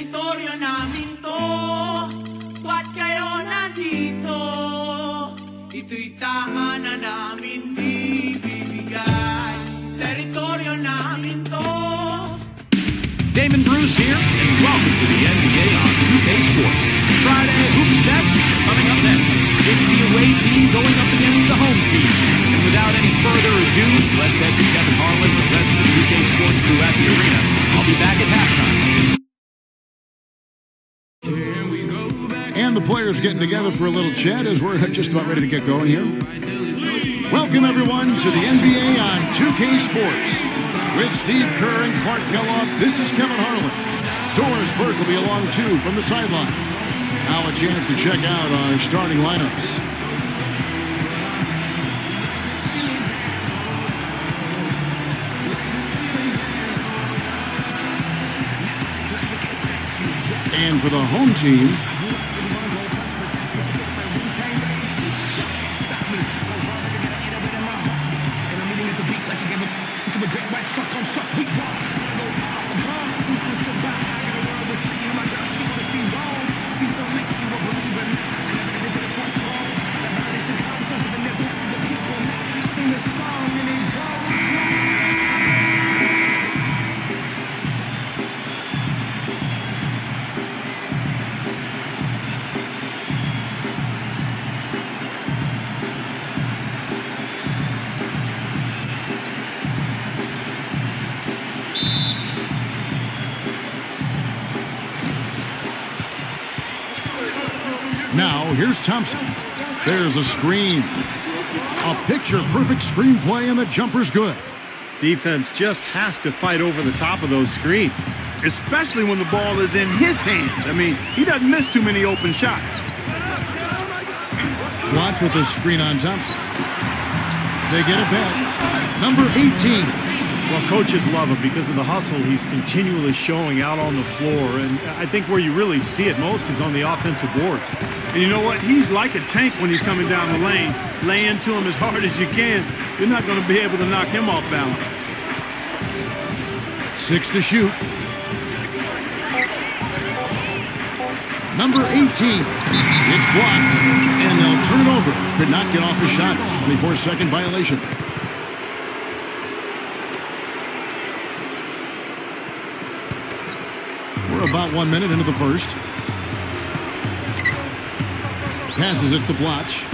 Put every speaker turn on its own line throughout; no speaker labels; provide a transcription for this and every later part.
Teritoryo namin to, ba't kayo nandito? Ito'y tahanan namin bibigay. Teritoryo namin to.
Damon Bruce here, and welcome to the NBA on 2K Sports. Friday Hoops Fest coming up next. It's the away team going up against the home team. And without any further ado, let's head to Kevin Harlan with the rest of the 2K Sports crew at the arena. I'll be back at halftime.
And the players getting together for a little chat as we're just about ready to get going here. Welcome, everyone, to the NBA on 2K Sports. With Steve Kerr and Clark Kellogg, this is Kevin Harlan. Doris Burke will be along, too, from the sideline. Now a chance to check out our starting lineups. And for the home team, now, here's Thompson. There's a screen. A picture-perfect screenplay, and the jumper's good.
Defense just has to fight over the top of those screens.
Especially when the ball is in his hands. I mean, he doesn't miss too many open shots.
Watch with the screen on Thompson. They get it back. Number 18.
Well, coaches love him because of the hustle he's continually showing out on the floor. And I think where you really see it most is on the offensive boards.
And you know what? He's like a tank when he's coming down the lane. Lay into him as hard as you can. You're not going to be able to knock him off balance.
6 to shoot. Number 18. It's blocked, and they'll turn it over. Could not get off the shot. 24-second violation. We're about 1 minute into the first. Passes it to Blotch.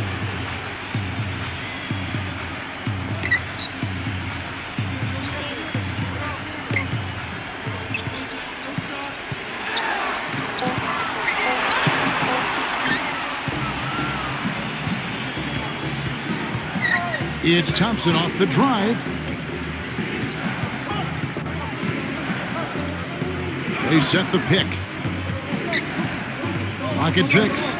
It's Thompson off the drive. They set the pick. Lock at 6.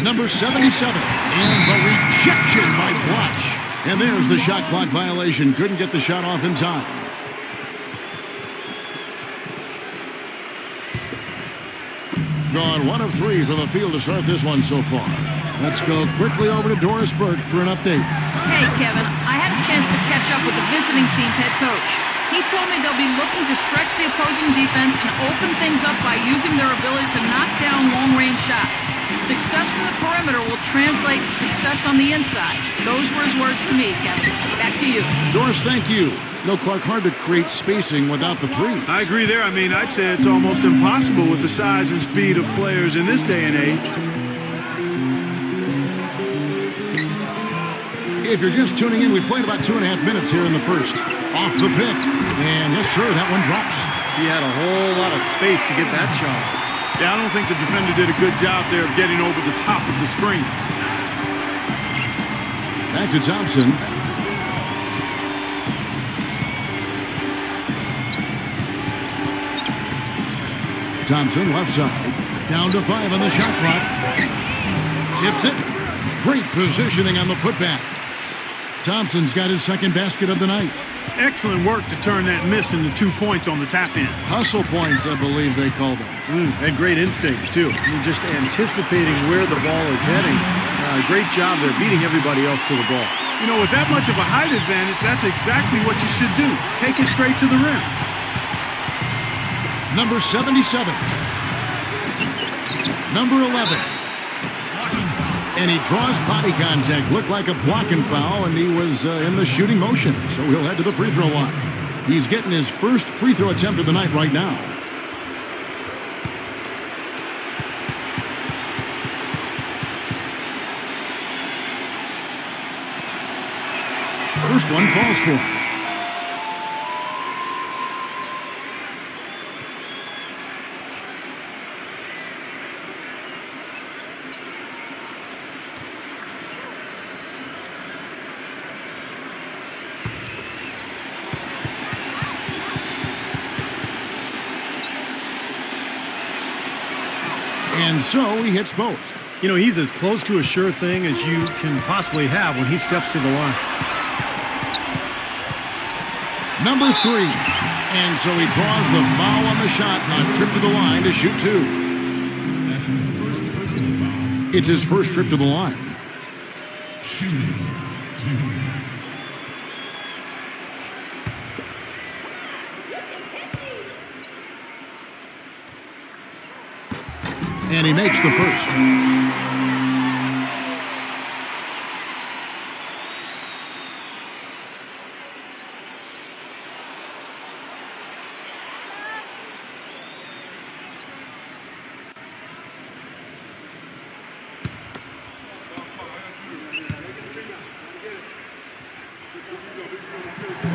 Number 77. And the rejection by Blotch. And there's the shot clock violation. Couldn't get the shot off in time. Gone 1 of 3 from the field to start this one so far. Let's go quickly over to Doris Burke for an update.
Hey, Kevin. I had a chance to catch up with the visiting team's head coach. He told me they'll be looking to stretch the opposing defense and open things up by using their ability to knock down long-range shots. Success from the perimeter will translate to success on the inside. Those were his words to me, Kevin. Back to you.
Doris, thank you. No, Clark, hard to create spacing without the three.
I agree there. I mean, I'd say it's almost impossible with the size and speed of players in this day and age.
If you're just tuning in, we played about 2.5 minutes here in the first. Off the pick. And yes, sir, that one drops.
He had a whole lot of space to get that shot.
Yeah, I don't think the defender did a good job there of getting over the top of the screen.
Back to Thompson. Thompson, left side. Down to 5 on the shot clock. Tips it. Great positioning on the putback. Thompson's got his second basket of the night.
Excellent work to turn that miss into 2 points on the tap-in.
Hustle points, I believe they call them.
And great instincts, too. I mean, just anticipating where the ball is heading. Great job there, beating everybody else to the ball.
You know, with that much of a height advantage, that's exactly what you should do. Take it straight to the rim.
Number 77. Number 11. And he draws body contact. Looked like a blocking foul, and he was in the shooting motion. So he'll head to the free throw line. He's getting his first free throw attempt of the night right now. First one falls for him. And so he hits both.
You know, he's as close to a sure thing as you can possibly have when he steps to the line.
Number 3. And so he draws the foul on the shot on trip to the line to shoot 2.
That's his first personal foul.
It's his first trip to the line.
Shooting 2.
And he makes the first.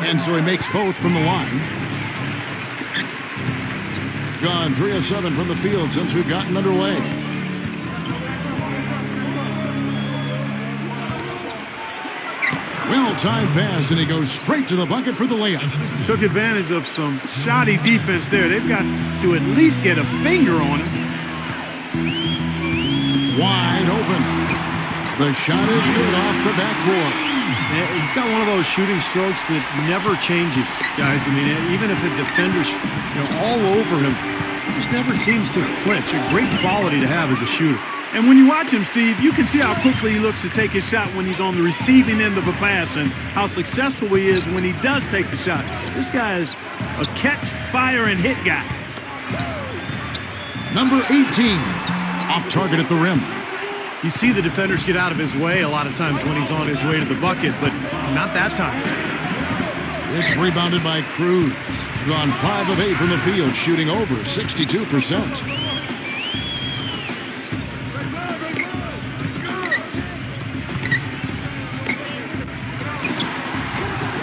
And so he makes both from the line. Gone 3 of 7 from the field since we've gotten underway. Well-timed pass, and he goes straight to the bucket for the layup.
Took advantage of some shoddy defense there. They've got to at least get a finger on him.
Wide open. The shot is good off the backboard.
He's got one of those shooting strokes that never changes, guys. I mean, even if the defender's all over him, he just never seems to flinch. A great quality to have as a shooter.
And when you watch him, Steve, you can see how quickly he looks to take his shot when he's on the receiving end of a pass and how successful he is when he does take the shot. This guy is a catch, fire, and hit guy.
Number 18, off target at the rim.
You see the defenders get out of his way a lot of times when he's on his way to the bucket, but not that time.
It's rebounded by Cruz. Gone 5 of 8 from the field, shooting over 62%.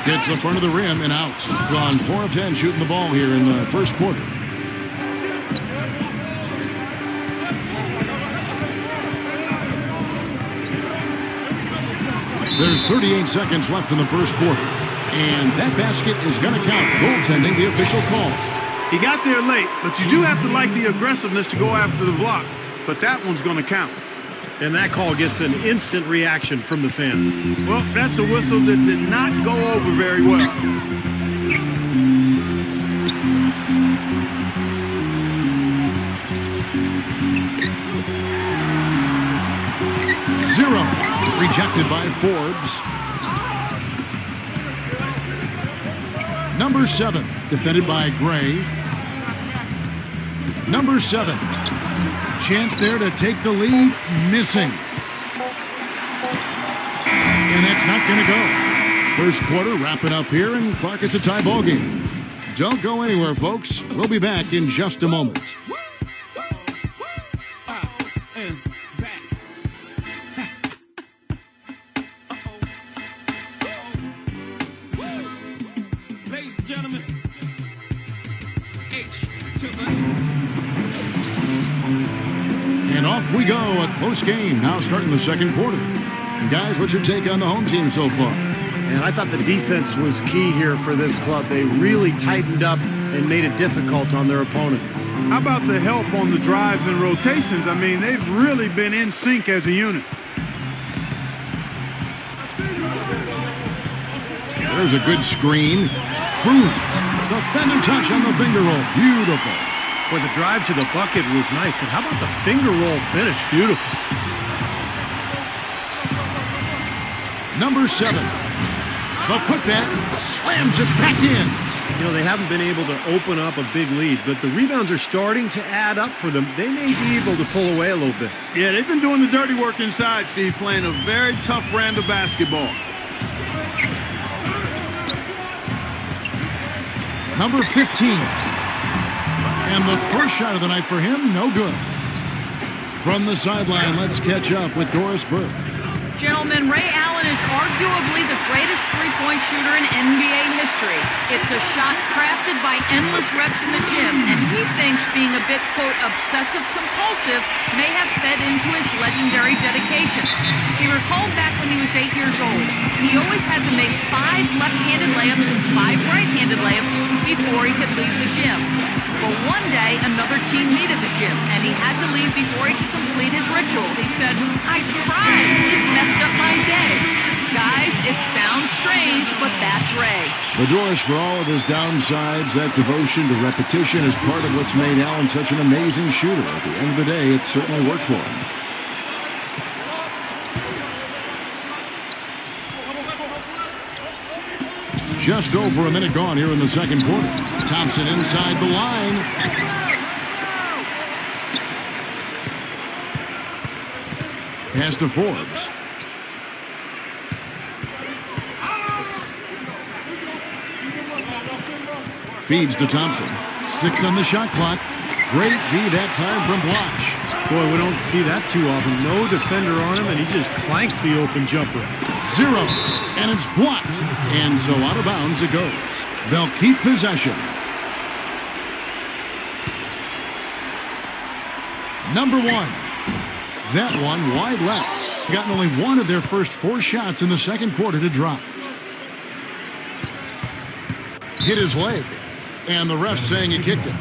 Gets the front of the rim and out. Gone 4 of 10 shooting the ball here in the first quarter. There's 38 seconds left in the first quarter. And that basket is going to count. Goaltending, the official call.
He got there late, but you do have to like the aggressiveness to go after the block. But that one's going to count.
And that call gets an instant reaction from the fans.
Well, that's a whistle that did not go over very well.
Zero. Rejected by Forbes. Number 7, defended by Gray. Number 7. Chance there to take the lead. Missing. And that's not going to go. First quarter wrapping up here, and Clark, it's a tie ball game. Don't go anywhere, folks. We'll be back in just a moment. And off we go, a close game now starting the second quarter. And guys, what's your take on the home team so far?
And I thought the defense was key here for this club. They really tightened up and made it difficult on their opponent.
How about the help on the drives and rotations? I mean, they've really been in sync as a unit.
There's a good screen. Cruz, the feather touch on the finger roll. Beautiful.
Boy, the drive to the bucket was nice, but how about the finger roll finish? Beautiful.
Number 7. The putback slams it back in.
You know, they haven't been able to open up a big lead, but the rebounds are starting to add up for them. They may be able to pull away a little bit.
Yeah, they've been doing the dirty work inside, Steve, playing a very tough brand of basketball.
Number 15. And the first shot of the night for him, no good. From the sideline, let's catch up with Doris Burke.
Gentlemen, Ray Allen is arguably the greatest three-point shooter in NBA history. It's a shot crafted by endless reps in the gym, and he thinks being a bit, quote, obsessive-compulsive may have fed into his legendary dedication. He recalled back when he was 8 years old. He always had to make 5 left-handed layups and 5 right-handed layups before he could leave the gym. But one day, another team needed the gym, and he had to leave before he could complete his ritual. He said, I tried. It messed up my day. Guys, it sounds strange, but that's Ray.
But Doris, for all of his downsides, that devotion to repetition is part of what's made Allen such an amazing shooter. At the end of the day, it certainly worked for him. Just over a minute gone here in the second quarter. Thompson inside the line. Pass to Forbes. Feeds to Thompson. 6 on the shot clock. Great D that time from Bloch.
Boy, we don't see that too often. No defender on him, and he just clanks the open jumper.
0, and it's blocked. And so out of bounds it goes. They'll keep possession. Number 1. That one wide left. Gotten only one of their first 4 shots in the second quarter to drop. Hit his leg. And the ref saying he kicked it.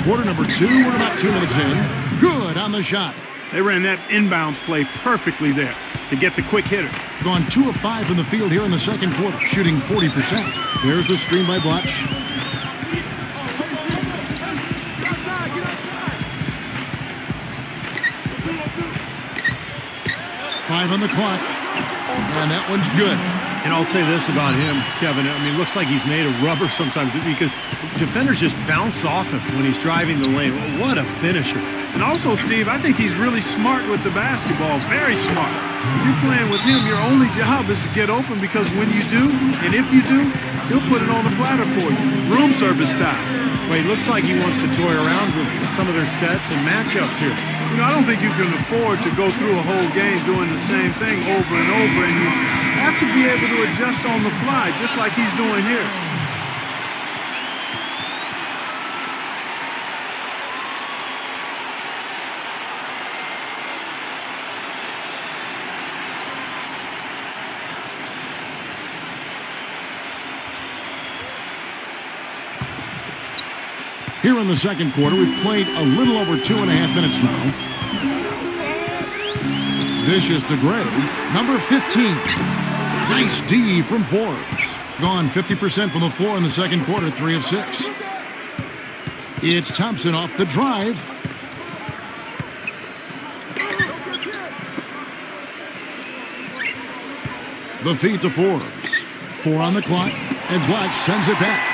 Quarter number 2, we're about 2 minutes in. Good on the shot.
They ran that inbounds play perfectly there to get the quick hitter.
Gone 2 of 5 from the field here in the second quarter, shooting 40%. There's the screen by Bloch. Five on the clock, and that one's good.
And I'll say this about him, Kevin. I mean, it looks like he's made of rubber sometimes because defenders just bounce off him when he's driving the lane. What a finisher.
And also, Steve, I think he's really smart with the basketball. Very smart. You're playing with him, your only job is to get open because when you do, and if you do, he'll put it on the platter for you. Room service style.
Well, he looks like he wants to toy around with some of their sets and matchups here.
You know, I don't think you can afford to go through a whole game doing the same thing over and over, and you have to be able to adjust on the fly, just like he's doing here.
Here in the second quarter, we've played a little over 2.5 minutes now. Dishes to Gray. Number 15. Nice D from Forbes. Gone 50% from the floor in the second quarter, 3 of 6. It's Thompson off the drive. The feed to Forbes. 4 on the clock, and Bloch sends it back.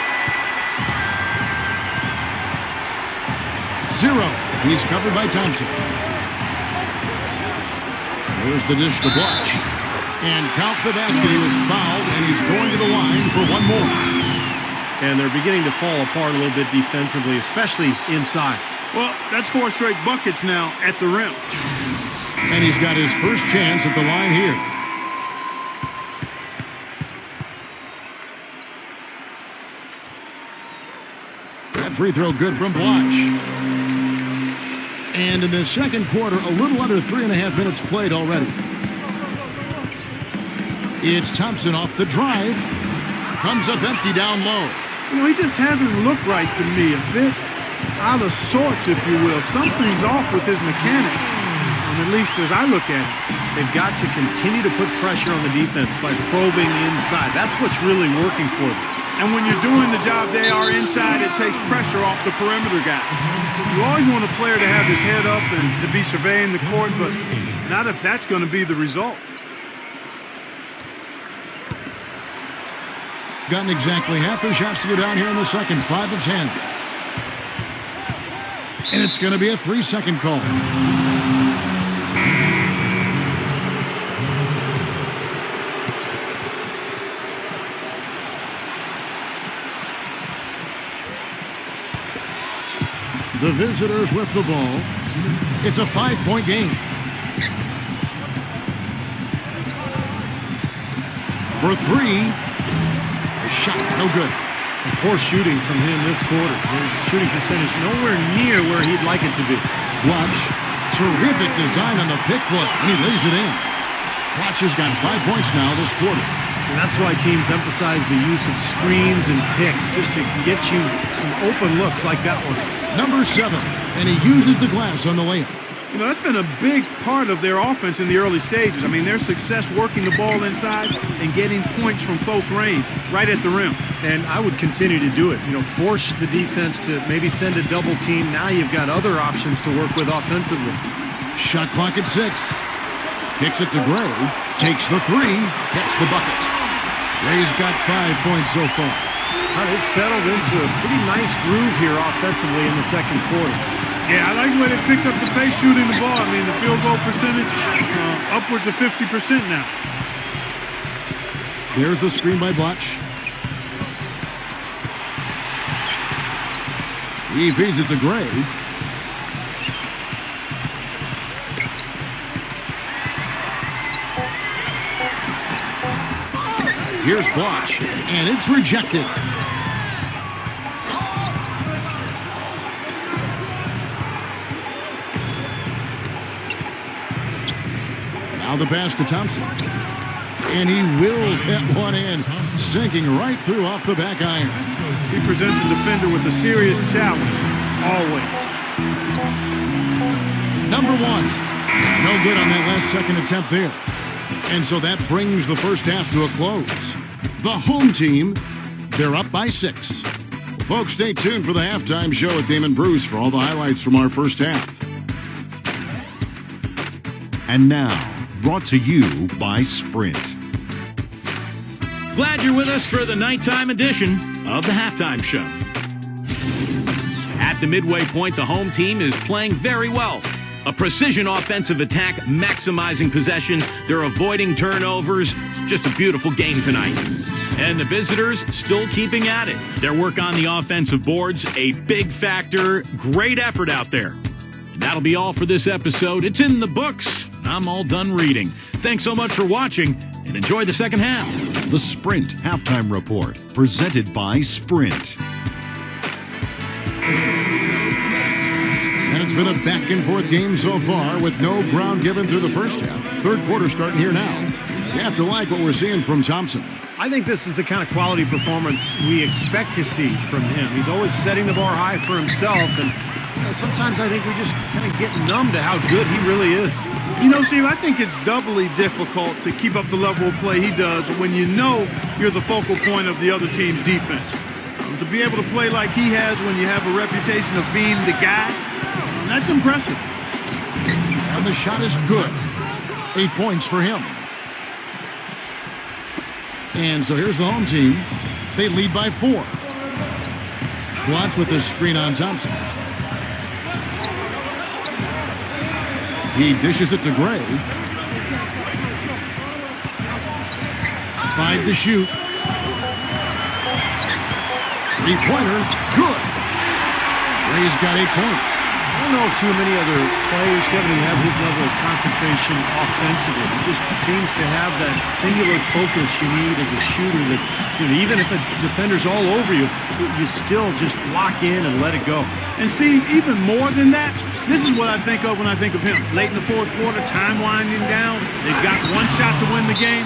0. He's covered by Thompson. There's the dish to Bloch. And count the basket. He was fouled, and he's going to the line for one more.
And they're beginning to fall apart a little bit defensively, especially inside.
Well, that's 4 straight buckets now at the rim.
And he's got his first chance at the line here. That free throw good from Bloch. And in the second quarter, a little under 3.5 minutes played already. It's Thompson off the drive. Comes up empty down low.
You know, he just hasn't looked right to me. A bit out of sorts, if you will. Something's off with his mechanics, at least as I look at it.
They've got to continue to put pressure on the defense by probing inside. That's what's really working for them.
And when you're doing the job they are inside, it takes pressure off the perimeter guys. You always want a player to have his head up and to be surveying the court, but not if that's going to be the result.
Gotten exactly half their shots to go down here in the second, 5 of 10. And it's going to be a 3-second call. The visitors with the ball. It's a 5-point game. For 3. A shot, no good.
Poor shooting from him this quarter. His shooting percentage nowhere near where he'd like it to be.
Watch. Terrific design on the pick play, and he lays it in. Watch has got 5 points now this quarter.
And that's why teams emphasize the use of screens and picks, just to get you some open looks like that one.
Number 7, and he uses the glass on the layup.
You know, that's been a big part of their offense in the early stages. I mean, their success working the ball inside and getting points from close range right at the rim.
And I would continue to do it. You know, force the defense to maybe send a double team. Now you've got other options to work with offensively.
Shot clock at 6. Kicks it to Gray. Takes the 3. Gets the bucket. Gray's got 5 points so far.
Well, they've settled into a pretty nice groove here offensively in the second quarter.
Yeah, I like the way they picked up the pace shooting the ball. I mean, the field goal percentage upwards of 50% now.
There's the screen by Blotch. He feeds it to Gray. Here's Blotch, and it's rejected. Now the pass to Thompson. And he wills that one in, sinking right through off the back iron.
He presents a defender with a serious challenge, always.
Number 1. No good on that last second attempt there. And so that brings the first half to a close. The home team, they're up by 6. Folks, stay tuned for the halftime show with Damon Bruce for all the highlights from our first half.
And now, brought to you by Sprint.
Glad you're with us for the nighttime edition of the halftime show. At the midway point, the home team is playing very well. A precision offensive attack, maximizing possessions. They're avoiding turnovers. Just a beautiful game tonight. And the visitors still keeping at it. Their work on the offensive boards, a big factor. Great effort out there. And that'll be all for this episode. It's in the books. I'm all done reading. Thanks so much for watching, and enjoy the second half.
The Sprint Halftime Report, presented by Sprint.
And it's been a back-and-forth game so far with no ground given through the first half. Third quarter starting here now. You have to like what we're seeing from Thompson.
I think this is the kind of quality performance we expect to see from him. He's always setting the bar high for himself, and sometimes I think we just kind of get numb to how good he really is.
You know, Steve, I think it's doubly difficult to keep up the level of play he does when you know you're the focal point of the other team's defense. To be able to play like he has when you have a reputation of being the guy, that's impressive.
And the shot is good. 8 points for him. And so here's the home team. They lead by 4. Blotch with this screen on Thompson. He dishes it to Gray. 5 to shoot. 3-pointer. Good. Gray's got 8 points.
I don't know if too many other players, Kevin, who have his level of concentration offensively. He just seems to have that singular focus you need as a shooter that, you know, even if a defender's all over you, you still just lock in and let it go.
And Steve, even more than that, this is what I think of when I think of him. Late in the fourth quarter, time winding down. They've got one shot to win the game.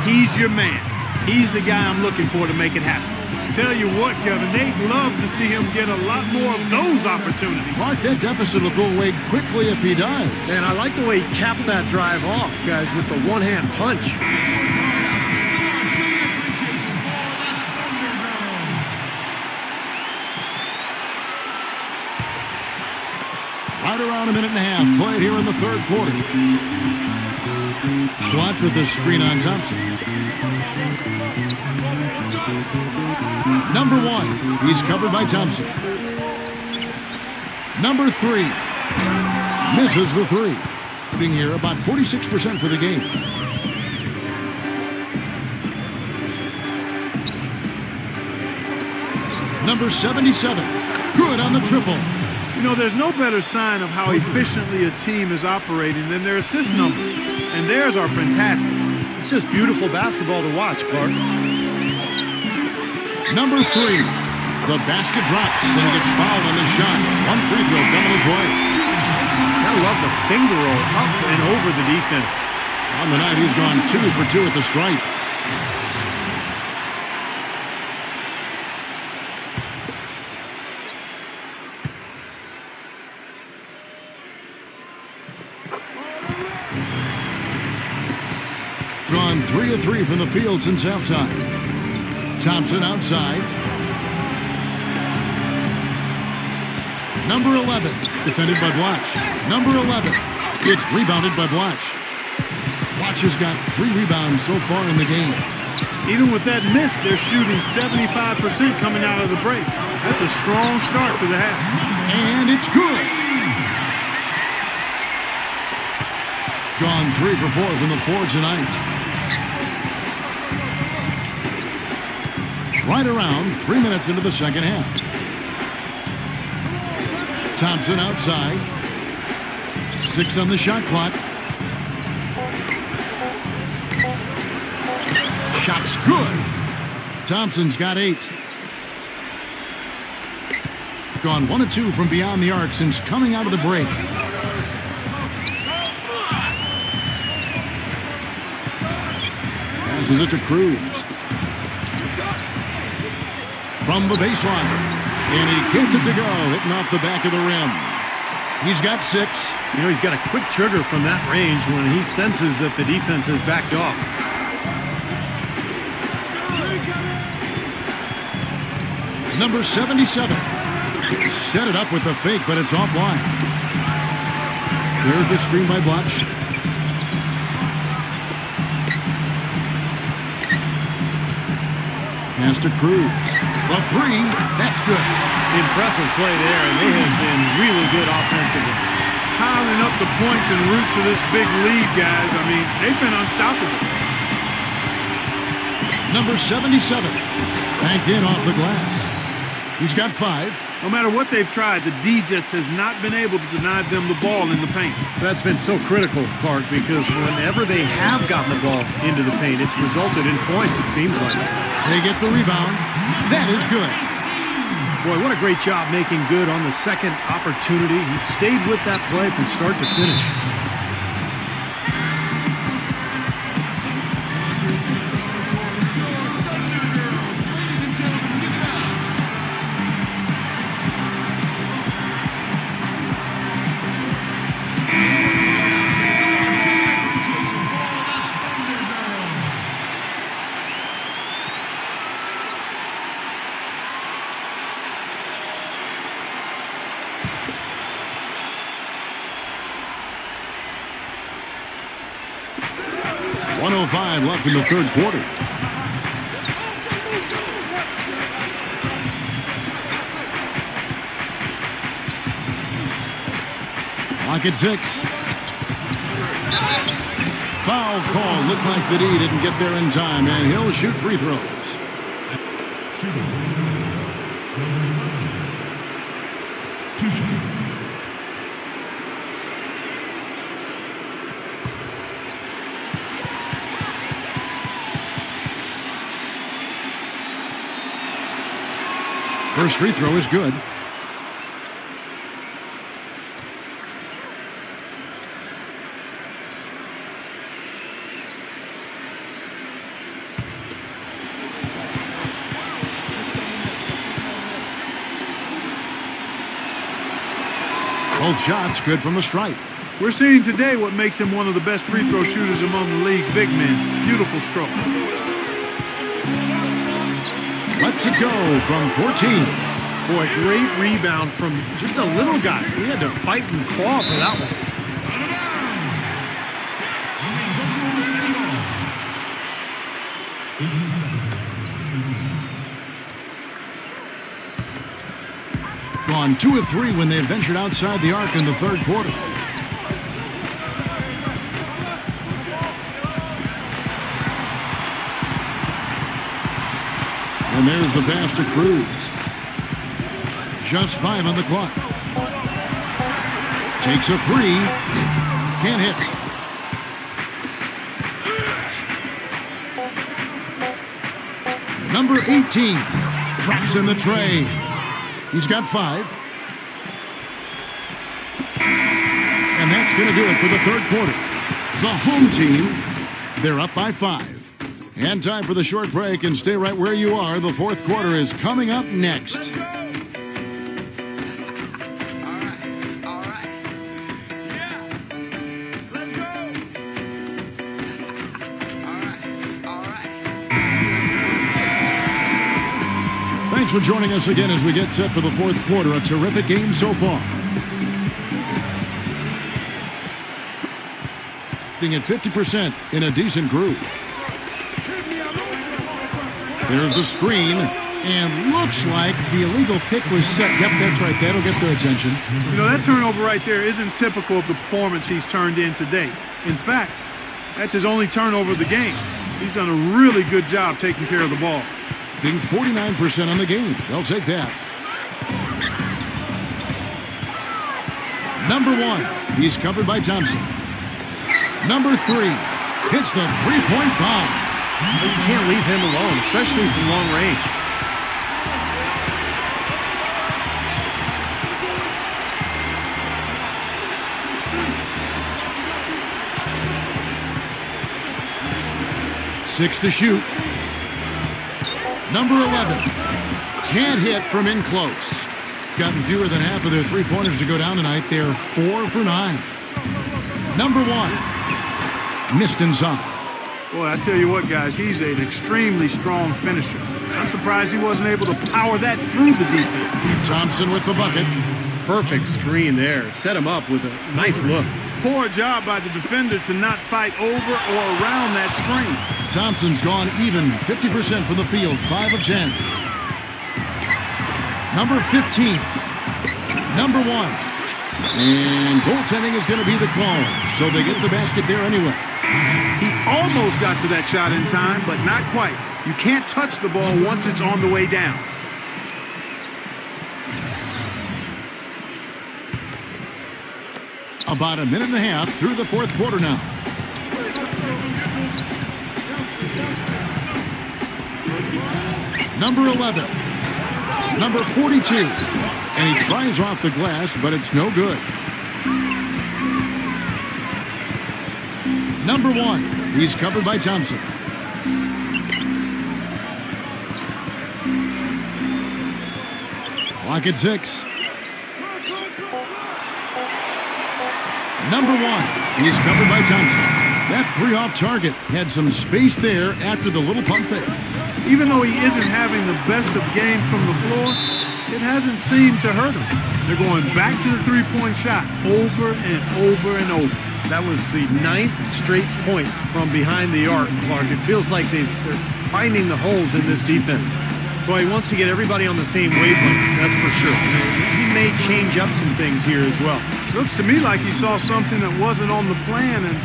He's your man. He's the guy I'm looking for to make it happen. Tell you what, Kevin, they'd love to see him get a lot more of those opportunities.
Mark, that deficit will go away quickly if he does.
And I like the way he capped that drive off, guys, with the one-hand punch.
Right around a minute and a half played here in the third quarter. Watch with this screen on Thompson. Number 1, he's covered by Thompson. Number 3, misses the 3. Shooting here about 46% for the game. Number 77, good on the triple.
You know, there's no better sign of how efficiently a team is operating than their assist numbers. And theirs are fantastic.
It's just beautiful basketball to watch, Clark.
Number 3, the basket drops and he gets fouled on the shot. One free throw coming his way.
I love the finger roll up and over the defense.
On the night, he's gone 2 for 2 at the stripe. Gone 3 of 3 from the field since halftime. Thompson outside. Number 11, defended by Blatch. Number 11, it's rebounded by Blatch. Blatch has got 3 rebounds so far in the game.
Even with that miss, they're shooting 75% coming out of the break. That's a strong start to the half.
And it's good. Gone 3 for 4 from the floor tonight. Right around 3 minutes into the second half. Thompson outside. 6 on the shot clock. Shot's good. Thompson's got 8. Gone 1 of 2 from beyond the arc since coming out of the break. Passes it to Cruz. From the baseline. And he gets it to go, hitting off the back of the rim. He's got 6.
You know, he's got a quick trigger from that range when he senses that the defense has backed off.
Number 77. Set it up with the fake, but it's offline. There's the screen by Blatch. Pass to Cruz. The 3, that's good.
Impressive play there, and they have been really good offensively.
Piling up the points en route to this big lead, guys. I mean, they've been unstoppable.
Number 77. Banked in off the glass. He's got 5.
No matter what they've tried, the D just has not been able to deny them the ball in the paint.
That's been so critical, Clark, because whenever they have gotten the ball into the paint, it's resulted in points, it seems like.
They get the rebound. That is good.
Boy, what a great job making good on the second opportunity. He stayed with that play from start to finish. .105 left in the third quarter. Clock at 6. Foul call. Looks like the D didn't get there in time, and he'll shoot free throws. First free throw is good. Both shots good from the stripe.
We're seeing today what makes him one of the best free throw shooters among the league's big men. Beautiful stroke.
Lets it go from 14.
Boy, great rebound from just a little guy. We had to fight and claw for that one.
Gone 2 of 3 when they ventured outside the arc in the third quarter. And there's the pass to Cruz. Just 5 on the clock. Takes a 3. Can't hit. Number 18 drops in the tray. He's got 5. And that's going to do it for the third quarter. The home team, they're up by 5. And time for the short break, and stay right where you are. The fourth quarter is coming up next. Thanks for joining us again as we get set for the fourth quarter. A terrific game so far. Being at 50% in a decent groove. There's the screen, and looks like the illegal pick was set. Yep, that's right. That'll get their attention.
You know, that turnover right there isn't typical of the performance he's turned in today. In fact, that's his only turnover of the game. He's done a really good job taking care of the ball.
Being 49% on the game. They'll take that. Number 1, he's covered by Thompson. Number 3, hits the three-point bomb.
But you can't leave him alone, especially from long range.
Six to shoot. Number 11, can't hit from in close. Gotten fewer than half of their three-pointers to go down tonight. They're 4 for 9. Number 1, missed inside.
Boy, I tell you what, guys, he's an extremely strong finisher. I'm surprised he wasn't able to power that through the defense.
Thompson with the bucket.
Perfect screen there. Set him up with a nice look.
Poor job by the defender to not fight over or around that screen.
Thompson's gone even, 50% from the field, 5 of 10. Number 15, number 1. And goaltending is going to be the call, so they get the basket there anyway.
He almost got to that shot in time, but not quite. You can't touch the ball once it's on the way down.
About a minute and a half through the fourth quarter now. Number 11. Number 42. And he tries off the glass, but it's no good. Number 1. He's covered by Thompson. Clock at 6. Number 1. He's covered by Thompson. That 3 off target had some space there after the little pump fake.
Even though he isn't having the best of games from the floor, it hasn't seemed to hurt him. They're going back to the three-point shot over and over and over.
That was the 9th straight point from behind the arc, Clark. It feels like they're finding the holes in this defense. Boy, he wants to get everybody on the same wavelength, that's for sure. He may change up some things here as well.
Looks to me like he saw something that wasn't on the plan and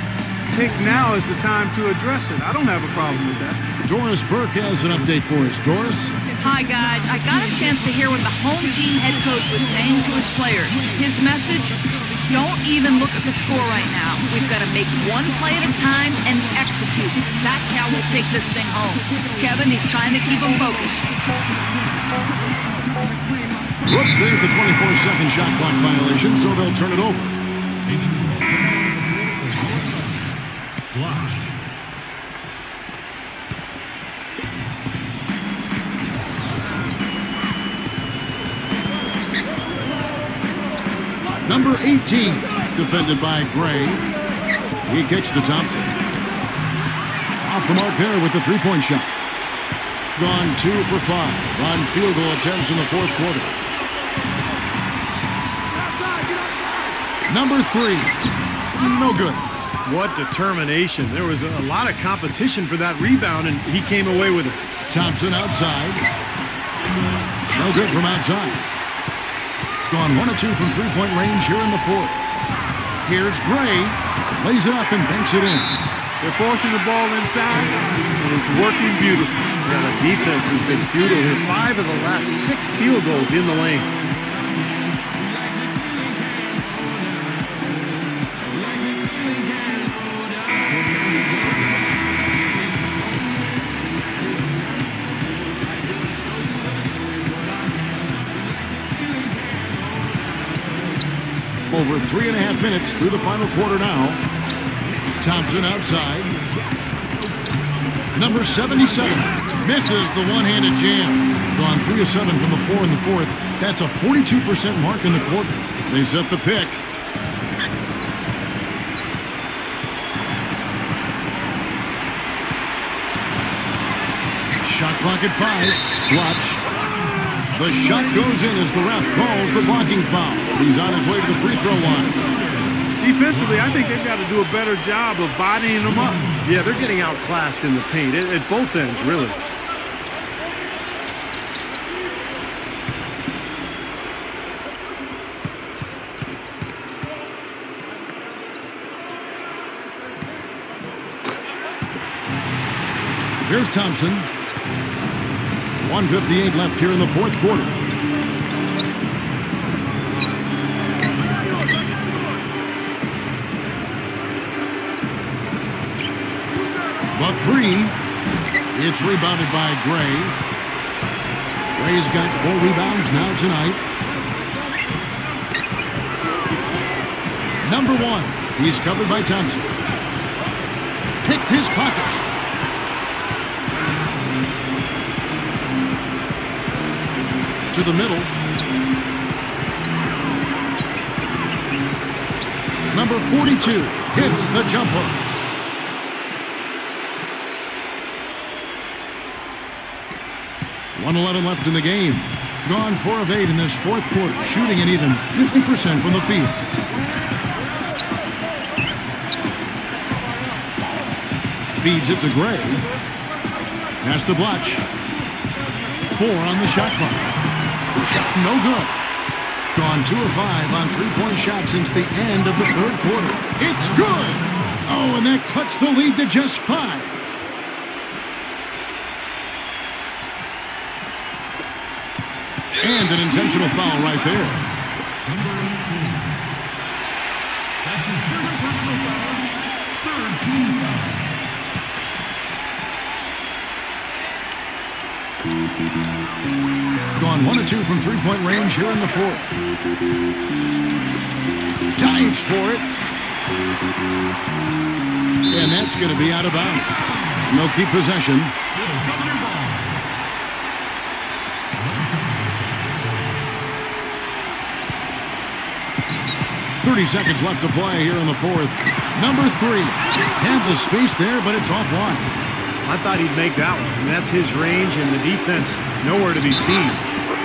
think now is the time to address it. I don't have a problem with that.
Doris Burke has an update for us. Doris?
Hi, guys. I got a chance to hear what the home team head coach was saying to his players. His message, don't even look at the score right now. We've got to make one play at a time and execute. That's how we'll take this thing home. Kevin, he's trying to keep them focused.
Whoops, there's the 24-second shot clock violation, so they'll turn it over. Number 18, defended by Gray. He kicks to Thompson. Off the mark there with the three-point shot. Gone 2 for 5 on field goal attempts in the fourth quarter. Number 3. No good.
What determination. There was a lot of competition for that rebound, and he came away with it.
Thompson outside. No good from outside. Gone 1 of 2 from three-point range here in the fourth. Here's Gray. Lays it up and banks it in.
They're forcing the ball inside, and it's working beautifully.
Yeah, the defense has been futile here. 5 of the last 6 field goals in the lane.
Over 3.5 minutes through the final quarter now. Thompson outside. Number 77 misses the one-handed jam. Gone 3 of 7 from the floor in the fourth. That's a 42% mark in the quarter. They set the pick. Shot clock at 5. Watch. The shot goes in as the ref calls the blocking foul. He's on his way to the free throw line.
Defensively, I think they've got to do a better job of bodying them up.
Yeah, they're getting outclassed in the paint at both ends, really.
Here's Thompson. 1:58 left here in the fourth quarter. The 3. It's rebounded by Gray. Gray's got 4 rebounds now tonight. Number 1. He's covered by Thompson. Picked his pocket. To the middle. Number 42 hits the jumper. .111 left in the game. Gone 4 of 8 in this fourth quarter, shooting an even 50% from the field. Feeds it to Gray. Pass to Blotch. 4 on the shot clock. Shot no good. Gone 2 of 5 on three-point shots since the end of the third quarter. It's good. Oh, and that cuts the lead to just 5. And an intentional foul right there.
Number 18. That's his first personal foul. Third team foul.
Gone 1 of 2 from three-point range here in the fourth. Dives for it. And that's going to be out of bounds. They'll keep possession.
Still governor ball.
30 seconds left to play here in the fourth. Number 3 had the space there, but it's offline.
I thought he'd make that one. And that's his range, and the defense nowhere to be seen.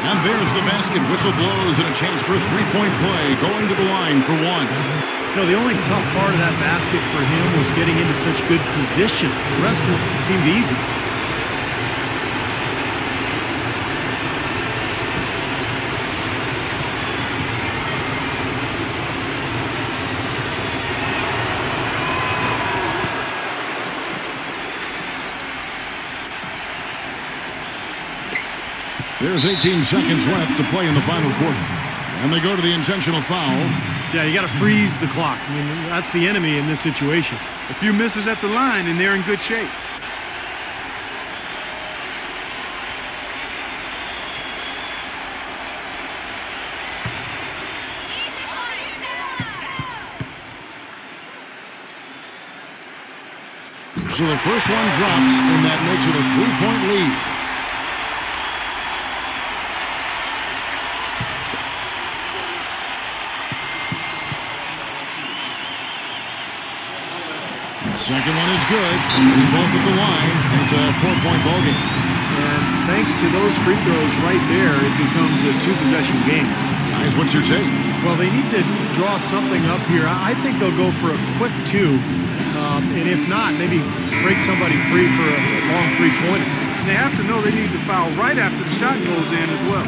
And there's the basket. Whistle blows and a chance for a three-point play. Going to the line for 1.
No, the only tough part of that basket for him was getting into such good position. The rest of it seemed easy.
There's 18 seconds left to play in the final quarter. And they go to the intentional foul.
Yeah, you got to freeze the clock. I mean, that's the enemy in this situation.
A few misses at the line, and they're in good shape.
So the first one drops, and that makes it a 3-point lead. Second one is good. Both at the line. It's a 4-point ball game.
And thanks to those free throws right there, it becomes a 2-possession game.
Guys, what's your take?
Well, they need to draw something up here. I think they'll go for a quick 2. And if not, maybe break somebody free for a long 3-pointer.
And they have to know they need to foul right after the shot goes in as well.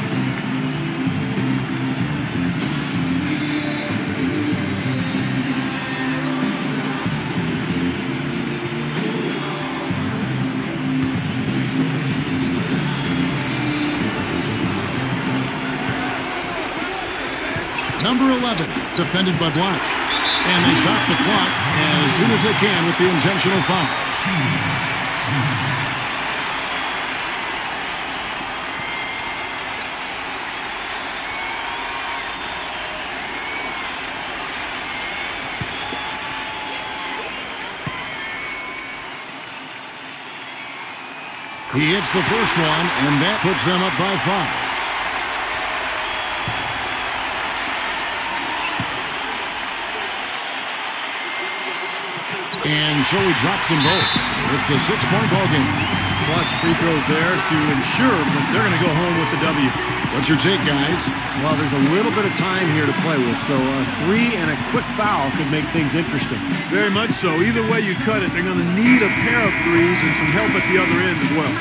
Number 11, defended by Blanche. And they stop the clock as soon as they can with the intentional foul. He hits the first one, and that puts them up by 5. And so he drops them both. It's a 6-point ball game.
Clutch free throws there to ensure that they're going to go home with the W.
What's your take, guys?
Well, there's a little bit of time here to play with, so a 3 and a quick foul could make things interesting.
Very much so. Either way you cut it, they're going to need a pair of threes and some help at the other end as well.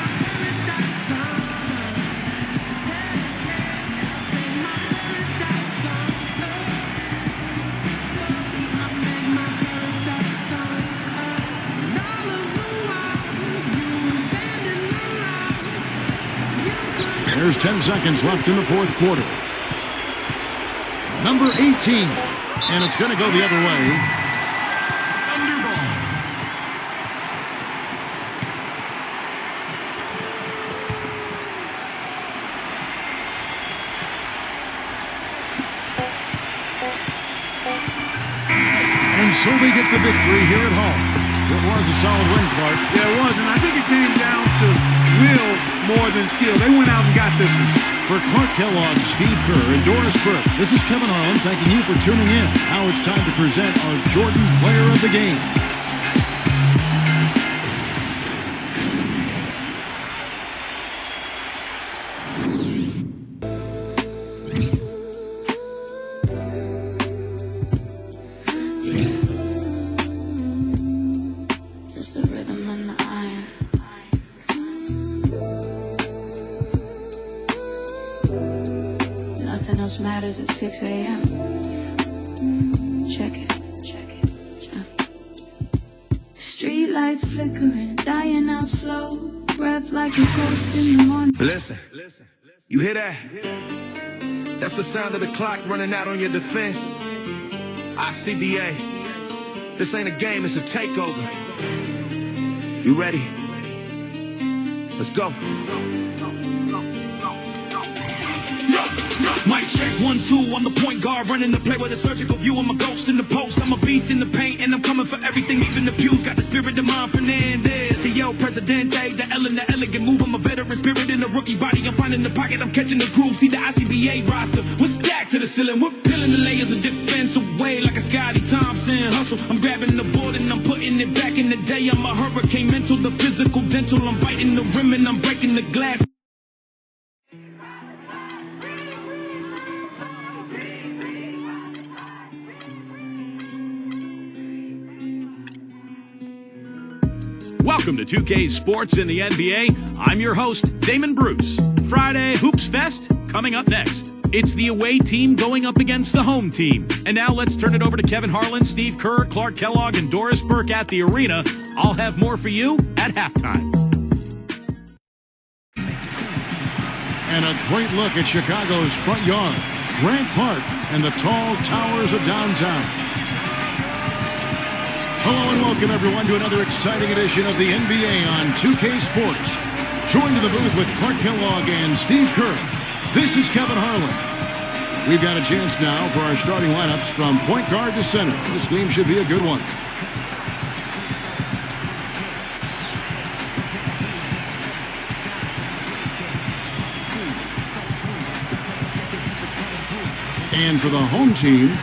There's 10 seconds left in the fourth quarter. Number 18. And it's going to go the other way.
Underball.
And so they get the victory here at home. It was a solid win, Clark.
Yeah, it was, and I think it came down to will more than skill. They went out and got this one.
For Clark Kellogg, Steve Kerr, and Doris Burke, this is Kevin Harlan thanking you for tuning in. Now it's time to present our Jordan Player of the Game.
Nothing else matters at 6 a.m. Check it. Street lights flickering, dying out slow. Breath like a ghost in the morning.
Listen, you hear that? That's the sound of the clock running out on your defense. ICBA. This ain't a game, it's a takeover. You ready? Let's go.
Mic check 1, 2, I'm the point guard running the play with a surgical view. I'm a ghost in the post, I'm a beast in the paint, and I'm coming for everything, even the pews. Got the spirit of mine, Fernandez, the El Presidente, the L in the elegant move. I'm a veteran spirit in a rookie body, I'm finding the pocket, I'm catching the groove. See the ICBA roster, we're stacked to the ceiling, we're peeling the layers of defense away like a Scotty Thompson hustle. I'm grabbing the board and I'm putting it back in the day. I'm a hurricane mental, the physical dental, I'm biting the rim and I'm breaking the glass.
Welcome to 2K Sports in the NBA. I'm your host, Damon Bruce. Friday Hoops Fest coming up next. It's the away team going up against the home team. And now let's turn it over to Kevin Harlan, Steve Kerr, Clark Kellogg, and Doris Burke at the arena. I'll have more for you at halftime.
And a great look at Chicago's front yard, Grant Park, and the tall towers of downtown. Hello and welcome everyone to another exciting edition of the NBA on 2K Sports. Joined in the booth with Clark Kellogg and Steve Kerr. This is Kevin Harlan. We've got a chance now for our starting lineups from point guard to center. This game should be a good one. And for the home team,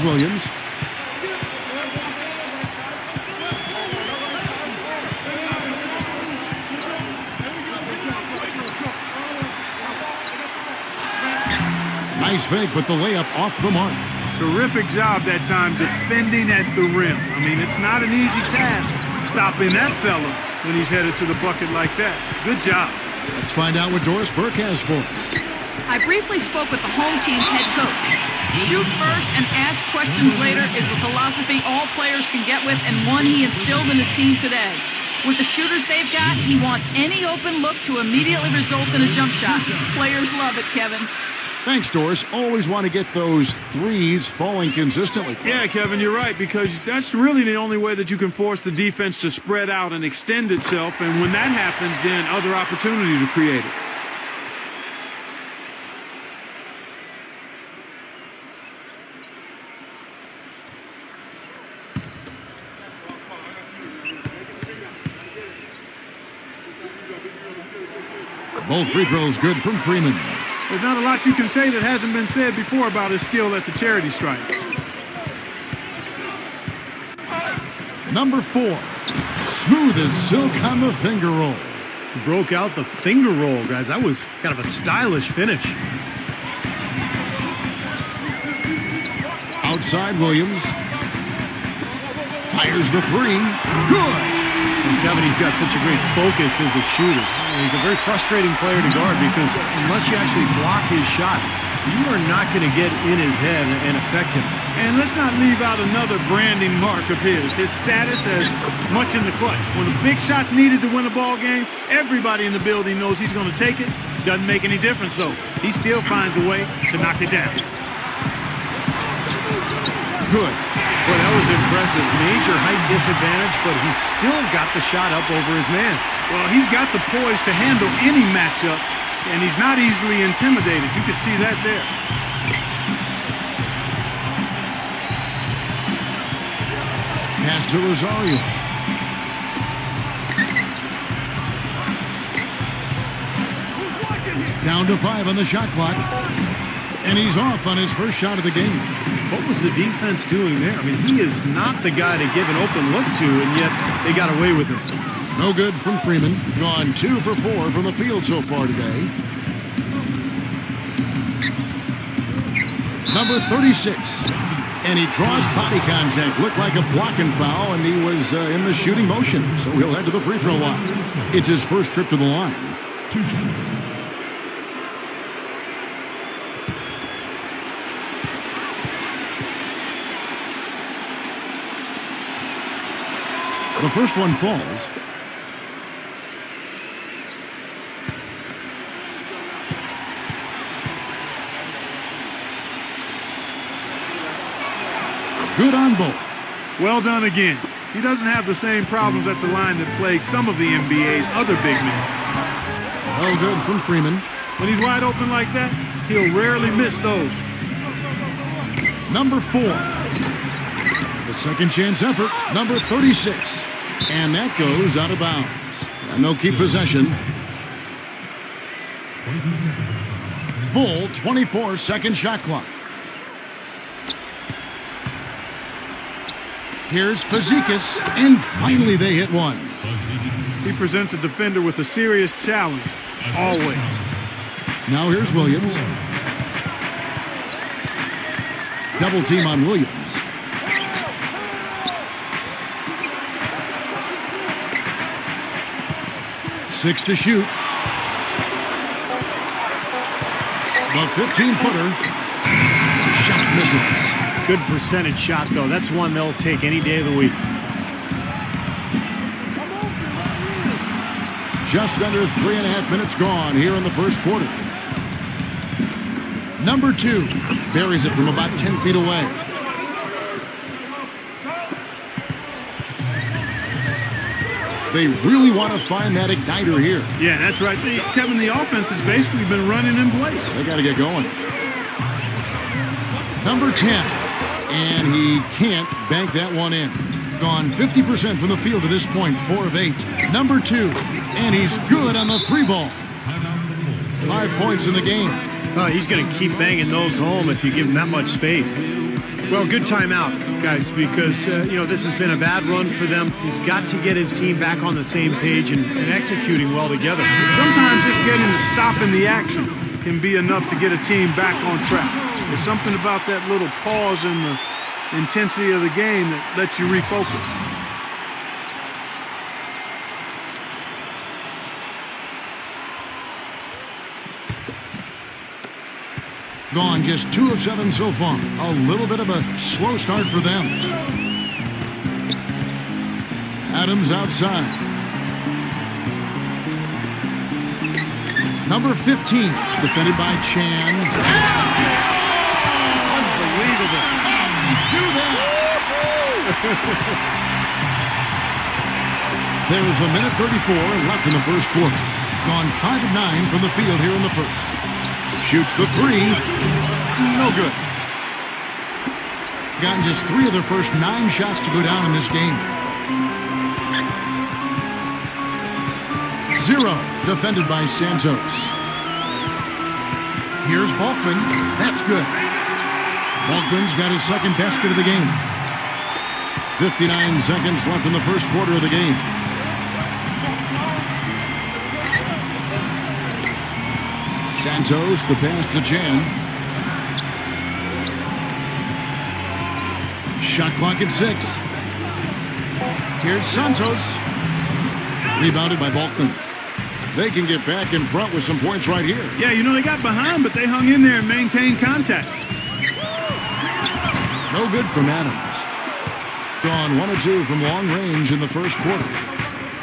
Williams. Nice fake, but the layup off the mark.
Terrific job that time defending at the rim. I mean, it's not an easy task stopping that fella when he's headed to the bucket like that. Good job.
Let's find out what Doris Burke has for us.
I briefly spoke with the home team's head coach. Shoot first and ask questions later is a philosophy all players can get with and one he instilled in his team today. With the shooters they've got, he wants any open look to immediately result in a jump shot. Players love it, Kevin.
Thanks, Doris. Always want to get those threes falling consistently.
Yeah, Kevin, you're right, because that's really the only way that you can force the defense to spread out and extend itself, and when that happens, then other opportunities are created.
Both free throws good from Freeman.
There's not a lot you can say that hasn't been said before about his skill at the charity stripe.
Number 4. Smooth as silk on the finger roll.
Broke out the finger roll, guys. That was kind of a stylish finish.
Outside Williams. Fires the 3. Good.
And Kevin, he's got such a great focus as a shooter. He's a very frustrating player to guard because unless you actually block his shot, you are not going to get in his head and affect him.
And let's not leave out another branding mark of his status as much in the clutch. When the big shot's needed to win a ball game, everybody in the building knows he's going to take it. Doesn't make any difference, though. He still finds a way to knock it down.
Good.
Boy, that was impressive. Major height disadvantage, but he still got the shot up over his man.
Well, he's got the poise to handle any matchup, and he's not easily intimidated. You can see that there.
Pass to Rosario. Down to 5 on the shot clock. And he's off on his first shot of the game.
What was the defense doing there? I mean, he is not the guy to give an open look to, and yet they got away with it.
No good from Freeman. Gone 2 for 4 from the field so far today. Number 36. And he draws body contact. Looked like a blocking foul, and he was in the shooting motion. So he'll head to the free throw line. It's his first trip to the line. The first one falls. Good on both.
Well done again. He doesn't have the same problems at the line that plague some of the NBA's other big men.
Well good from Freeman.
When he's wide open like that, he'll rarely miss those.
Number 4. The second chance effort, number 36. And that goes out of bounds. And they'll keep possession. Full 24-second shot clock. Here's Fazekas, and finally they hit one.
He presents a defender with a serious challenge, always.
Now here's Williams. Double team on Williams. Six to shoot. The 15-footer. Shot misses.
Good percentage shot, though. That's one they'll take any day of the week.
Just under 3.5 minutes gone here in the first quarter. Number 2 buries it from about 10 feet away. They really want to find that igniter here.
Yeah, that's right. Kevin, the offense has basically been running in place.
They got to get going. Number 10. And he can't bank that one in. Gone 50% from the field to this point, 4 of 8. Number 2. And he's good on the 3-ball. 5 points in the game.
Oh, he's going to keep banging those home if you give him that much space. Well, good timeout, guys, because, this has been a bad run for them. He's got to get his team back on the same page and executing well together.
Sometimes just getting to stopping the action can be enough to get a team back on track. There's something about that little pause in the intensity of the game that lets you refocus.
Gone just 2 of 7 so far. A little bit of a slow start for them. Adams outside. Number 15, defended by Chan.
Unbelievable.
Do that. There is 1:34 left in the first quarter. Gone 5 of 9 from the field here in the first. Shoots the 3. No good. Gotten just 3 of their first 9 shots to go down in this game. 0, defended by Santos. Here's Balkman. That's good. Balkman's got his second basket of the game. 59 seconds left in the first quarter of the game. Santos, the pass to Chan. Shot clock at 6. Here's Santos. Rebounded by Balkman. They can get back in front with some points right here.
Yeah, they got behind, but they hung in there and maintained contact.
No good from Adams. Gone 1 of 2 from long range in the first quarter.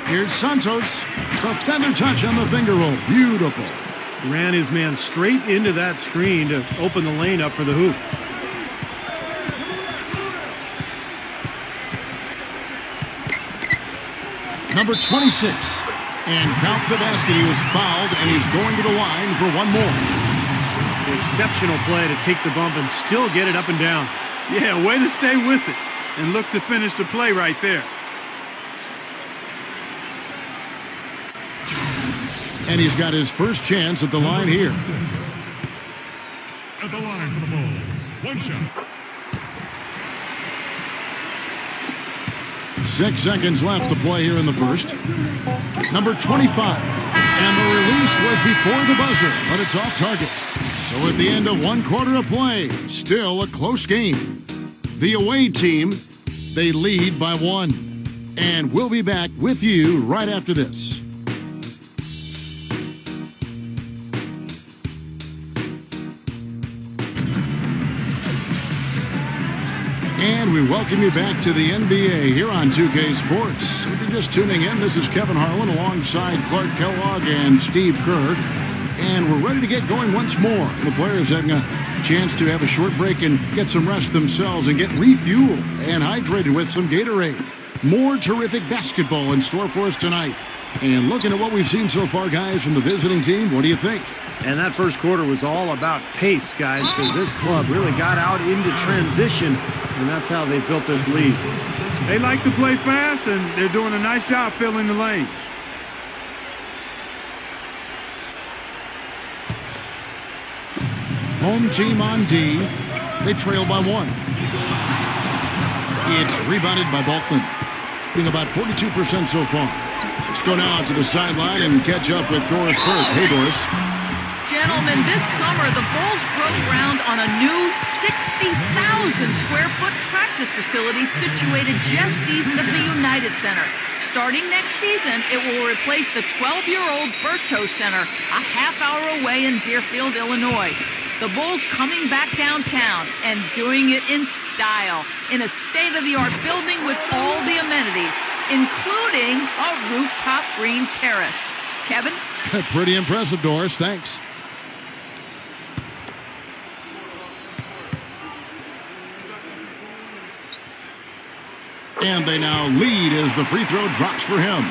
Here's Santos. The feather touch on the finger roll. Beautiful.
Ran his man straight into that screen to open the lane up for the hoop.
Number 26. And count the basket. He was fouled, and he's going to the line for one more.
Exceptional play to take the bump and still get it up and down.
Yeah, way to stay with it and look to finish the play right there.
And he's got his first chance at the line here.
At the line for the Bulls. 1 shot.
6 seconds left to play here in the first. Number 25. And the release was before the buzzer, but it's off target. So at the end of 1 quarter of play, still a close game. The away team, they lead by 1. And we'll be back with you right after this. And we welcome you back to the NBA here on 2K Sports. If you're just tuning in, this is Kevin Harlan alongside Clark Kellogg and Steve Kerr. And we're ready to get going once more. The players having a chance to have a short break and get some rest themselves and get refueled and hydrated with some Gatorade. More terrific basketball in store for us tonight. And looking at what we've seen so far, guys, from the visiting team, what do you think?
And that first quarter was all about pace, guys, because this club really got out into transition, and that's how they built this lead.
They like to play fast, and they're doing a nice job filling the lanes.
Home team on D. They trail by 1. It's rebounded by Balkman, being about 42% so far. Let's go now to the sideline and catch up with Doris Burke. Hey, Doris.
Gentlemen, this summer the Bulls broke ground on a new 60,000 square foot practice facility situated just east of the United Center. Starting next season, it will replace the 12-year-old Berto Center, a half-hour away in Deerfield, Illinois. The Bulls coming back downtown and doing it in style, in a state-of-the-art building with all the amenities, including a rooftop green terrace. Kevin?
Pretty impressive, Doris. Thanks. And they now lead as the free throw drops for him.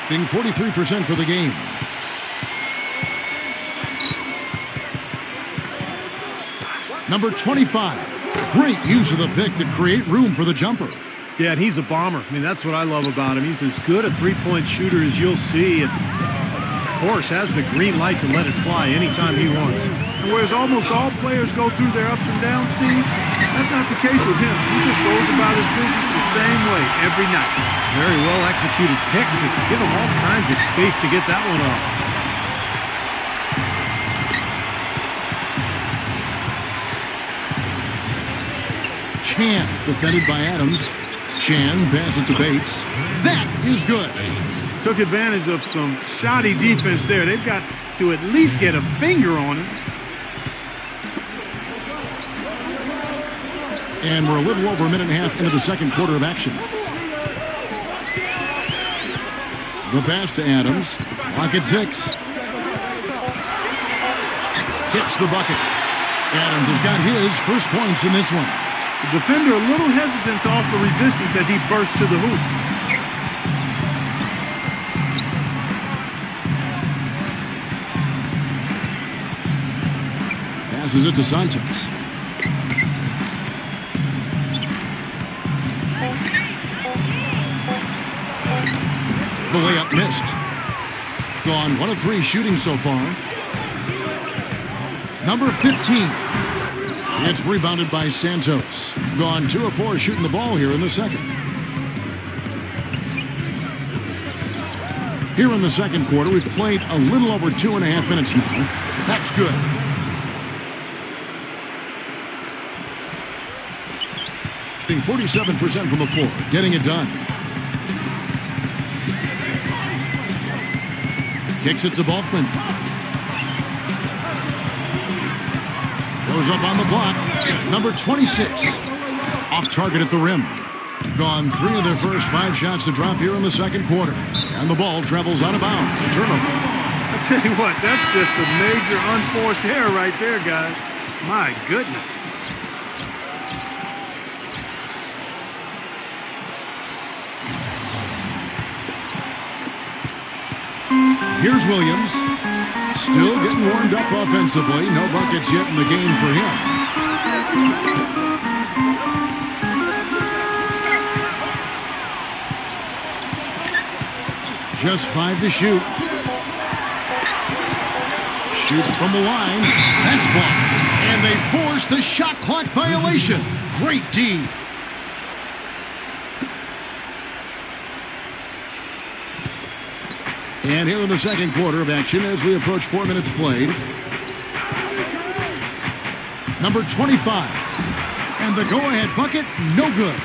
Being 43% for the game. Number 25. Great use of the pick to create room for the jumper.
Yeah, and he's a bomber. I mean, that's what I love about him. He's as good a three-point shooter as you'll see. And, of course, has the green light to let it fly anytime he wants.
And whereas almost all players go through their ups and downs, Steve, that's not the case with him. He just goes about his business the same way every night.
Very well executed pick to give him all kinds of space to get that one off.
Chan defended by Adams. Chan passes to Bates. That is good.
Took advantage of some shoddy defense there. They've got to at least get a finger on him.
And we're a little over a minute and a half into the second quarter of action. The pass to Adams. Clock at 6. Hits the bucket. Adams has got his first points in this one.
The defender a little hesitant to offer resistance as he bursts to the hoop.
Passes it to Santos. The layup missed. Gone 1 of 3 shooting so far. Number 15. It's rebounded by Santos. Gone 2 of 4 shooting the ball here in the second. Here in the second quarter, we've played a little over 2.5 minutes now. That's good. Shooting 47% from the floor, getting it done. Kicks it to Balkman. Goes up on the block. Number 26. Off target at the rim. Gone 3 of their first 5 shots to drop here in the second quarter. And the ball travels out of bounds. Turnover.
I tell you what, that's just a major unforced error right there, guys. My goodness.
Here's Williams. Still getting warmed up offensively. No buckets yet in the game for him. Just 5 to shoot. Shoots from the line. That's blocked. And they force the shot clock violation. Great D. And here in the second quarter of action as we approach 4 minutes played. Number 25. And the go-ahead bucket, no good.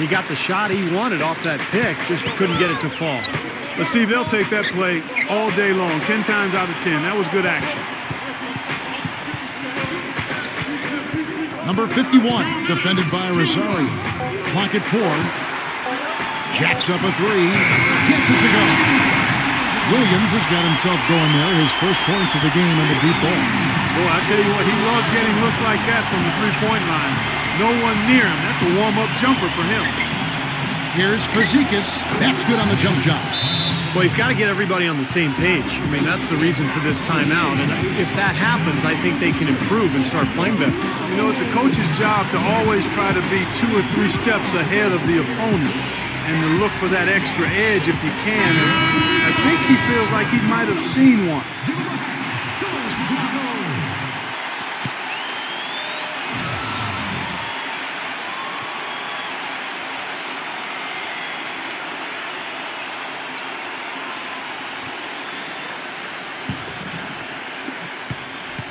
He got the shot he wanted off that pick, just couldn't get it to fall.
But Steve, they'll take that play all day long, 10 times out of 10. That was good action.
Number 51, defended by Rosario. Clock at 4. Jacks up a 3. Gets it to go. Williams has got himself going there. His first points of the game in the deep ball.
Boy, I tell you what, he loves getting looks like that from the three-point line. No one near him. That's a warm-up jumper for him.
Here's Fazekas. That's good on the jump shot.
Well, he's got to get everybody on the same page. I mean, that's the reason for this timeout. And if that happens, I think they can improve and start playing better.
You know, it's a coach's job to always try to be 2 or 3 steps ahead of the opponent and to look for that extra edge if he can. And I think he feels like he might have seen one.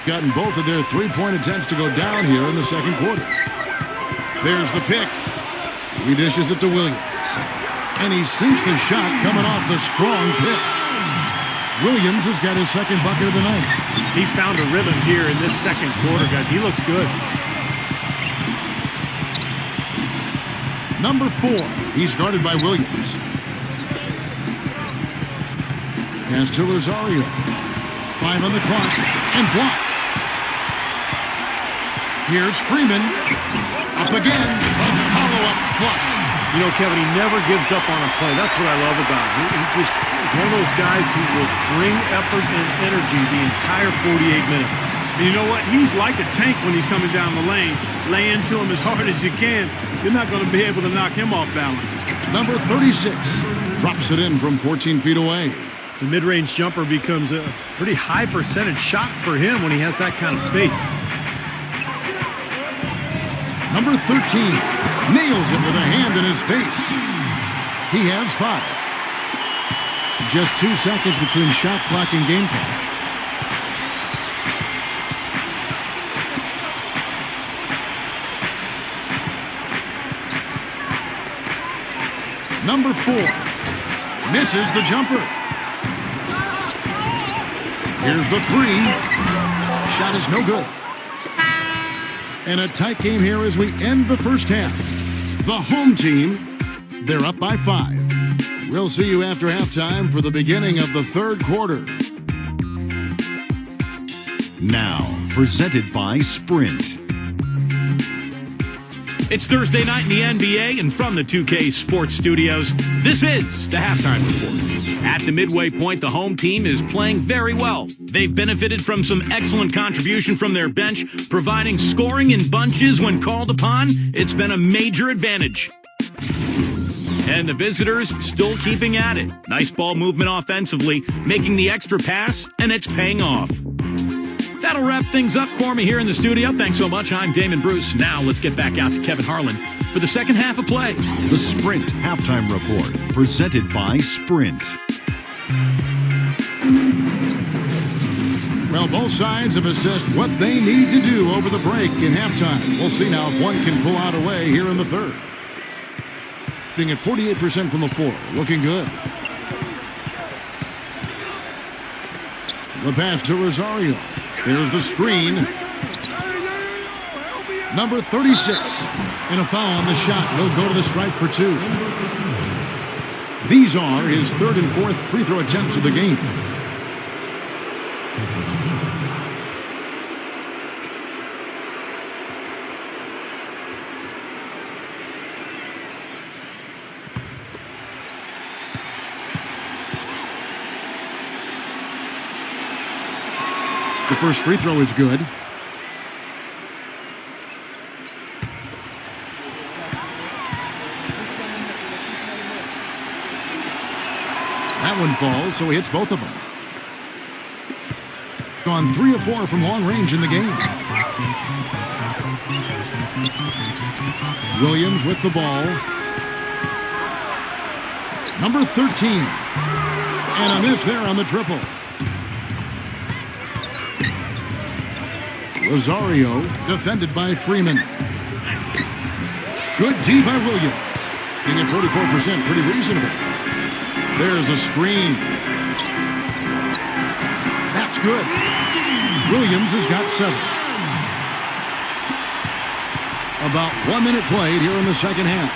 Gotten both of their 3-point attempts to go down here in the second quarter. There's the pick. He dishes it to Williams. And he sinks the shot coming off the strong pick. Williams has got his second bucket of the night.
He's found a rhythm here in this second quarter, guys. He looks good.
Number 4. He's guarded by Williams. Pass to Rosario. 5 on the clock. And blocked. Here's Freeman. Up again. A follow-up flush.
You know, Kevin, he never gives up on a play. That's what I love about him. He just is one of those guys who will bring effort and energy the entire 48 minutes.
And you know what? He's like a tank when he's coming down the lane. Lay into him as hard as you can. You're not going to be able to knock him off balance.
Number 36 drops it in from 14 feet away.
The mid-range jumper becomes a pretty high percentage shot for him when he has that kind of space.
Number 13 nails it with a hand in his face. He has 5. Just 2 seconds between shot clock and game clock. Number 4 misses the jumper. Here's the 3. Shot is no good. And a tight game here as we end the first half. The home team, they're up by 5. We'll see you after halftime for the beginning of the third quarter.
Now, presented by Sprint.
It's Thursday night in the NBA, and from the 2K Sports Studios, this is the Halftime Report. At the midway point, the home team is playing very well. They've benefited from some excellent contribution from their bench, providing scoring in bunches when called upon. It's been a major advantage. And the visitors still keeping at it. Nice ball movement offensively, making the extra pass, and it's paying off. That'll wrap things up for me here in the studio. Thanks so much. I'm Damon Bruce. Now let's get back out to Kevin Harlan for the second half of play.
The Sprint Halftime Report, presented by Sprint.
Well, both sides have assessed what they need to do over the break in halftime. We'll see now if one can pull out a way here in the third. Being at 48% from the floor. Looking good. The pass to Rosario. There's the screen. Number 36. And a foul on the shot. He'll go to the stripe for 2. These are his third and fourth free throw attempts of the game. The first free throw is good. That one falls, so he hits both of them. Gone 3 of 4 from long range in the game. Williams with the ball. Number 13. And a miss there on the triple. Rosario defended by Freeman. Good D by Williams. Being at 44%, pretty reasonable. There's a screen. That's good. Williams has got 7. About 1 minute played here in the second half.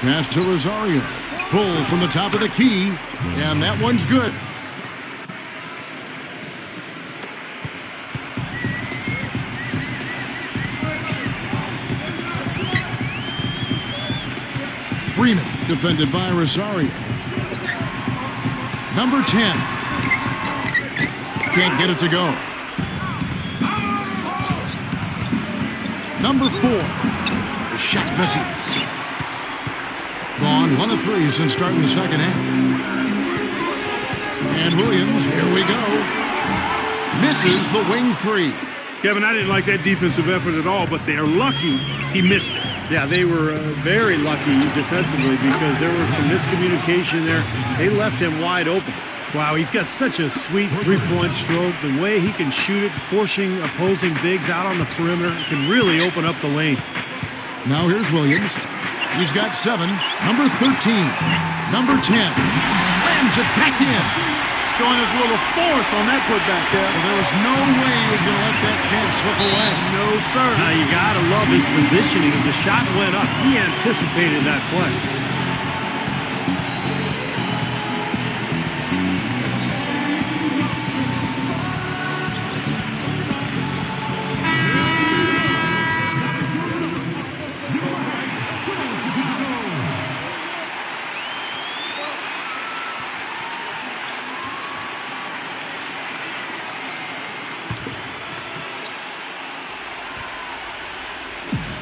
Pass to Rosario. Pulls from the top of the key. And that one's good. Freeman, defended by Rosario. Number 10. Can't get it to go. Number 4. The shot misses. Gone 1 of 3 since starting the second half. And Williams, here we go. Misses the wing 3.
Kevin, I didn't like that defensive effort at all, but they're lucky he missed it.
Yeah, they were very lucky defensively because there was some miscommunication there. They left him wide open. Wow, he's got such a sweet three-point stroke. The way he can shoot it, forcing opposing bigs out on the perimeter, can really open up the lane.
Now here's Williams. He's got 7. Number 13. Number 10. Slams it back in.
Showing us a little force on that putback there.
Well, there was no way he was going to let that chance slip away.
No, sir.
Now, you got to love his positioning. As the shot went up, he anticipated that play.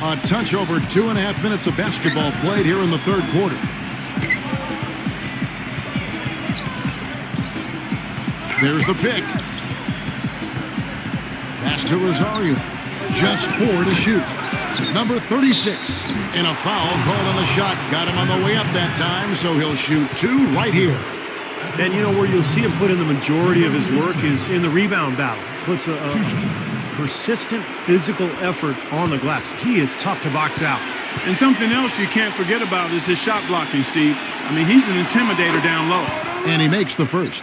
A touch over 2.5 minutes of basketball played here in the third quarter. There's the pick. Pass to Rosario. Just 4 to shoot. Number 36. And a foul called on the shot. Got him on the way up that time, so he'll shoot 2 right here.
And you know where you'll see him put in the majority of his work is in the rebound battle. Puts a persistent physical effort on the glass. He is tough to box out.
And something else you can't forget about is his shot blocking, Steve. I mean, he's an intimidator down low.
And he makes the first.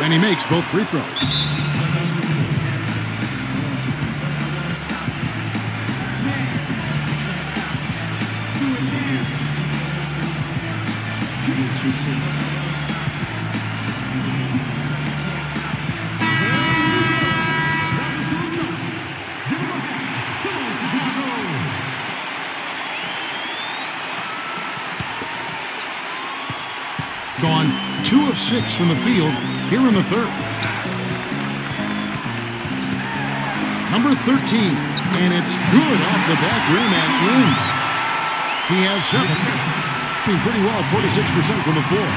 And he makes both free throws. Gone 2 of 6 from the field here in the third. Number 13, and it's good off the back rim and in. He has 7. Doing pretty well, 46% from the floor.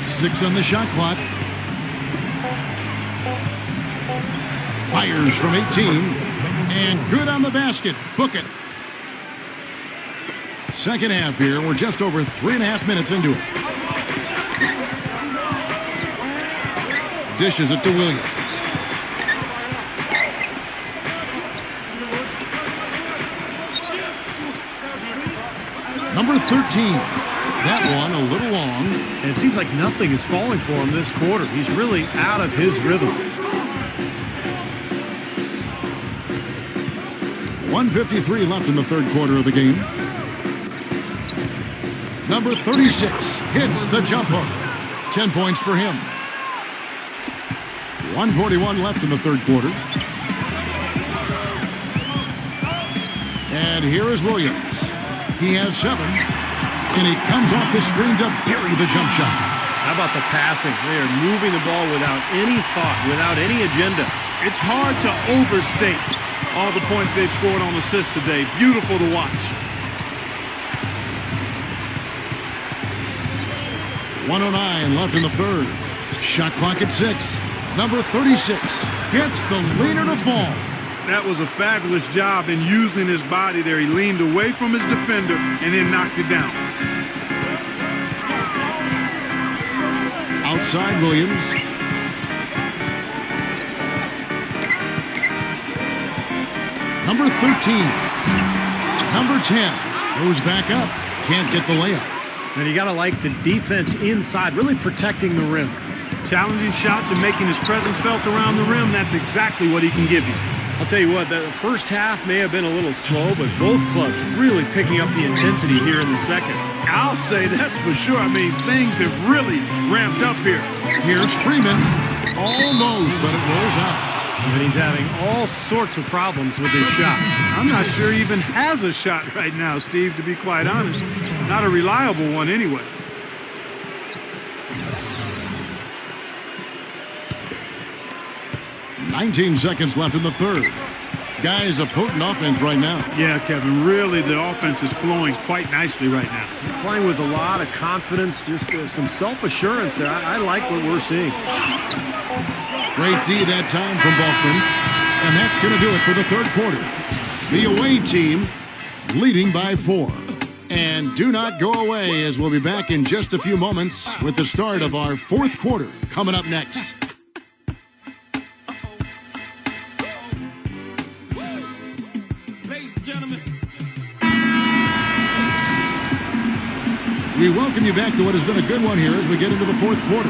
Six on the shot clock. Fires from 18, and good on the basket. Book it. Second half here. We're just over 3.5 minutes into it. Dishes it to Williams. Number 13. That one a little long.
And it seems like nothing is falling for him this quarter. He's really out of his rhythm.
1:53 left in the third quarter of the game. Number 36 hits the jump hook. 10 points for him. 1:41 left in the third quarter. And here is Williams. He has 7. And he comes off the screen to bury the jump shot.
How about the passing? They are moving the ball without any thought, without any agenda.
It's hard to overstate all the points they've scored on assists today. Beautiful to watch.
1:09 left in the third. Shot clock at 6. Number 36 gets the leaner to fall.
That was a fabulous job in using his body there. He leaned away from his defender and then knocked it down.
Outside Williams. Number 13. Number 10 goes back up. Can't get the layup.
And you got to like the defense inside, really protecting the rim.
Challenging shots and making his presence felt around the rim. That's exactly what he can give you.
I'll tell you what, the first half may have been a little slow, but both clubs really picking up the intensity here in the second.
I'll say that's for sure. I mean, things have really ramped up here.
Here's Freeman. Almost, but it rolls out.
And he's having all sorts of problems with his shot.
I'm not sure he even has a shot right now, Steve, to be quite honest. Not a reliable one anyway.
"19 seconds left in the third. Guys, a potent offense right now.
Yeah, Kevin, really the offense is flowing quite nicely right now.
Playing with a lot of confidence, just some self-assurance. I like what we're seeing.
Great D that time from Balkman. And that's going to do it for the third quarter. The away team leading by 4. And do not go away, as we'll be back in just a few moments with the start of our fourth quarter coming up next.
Ladies and gentlemen.
We welcome you back to what has been a good one here as we get into the fourth quarter.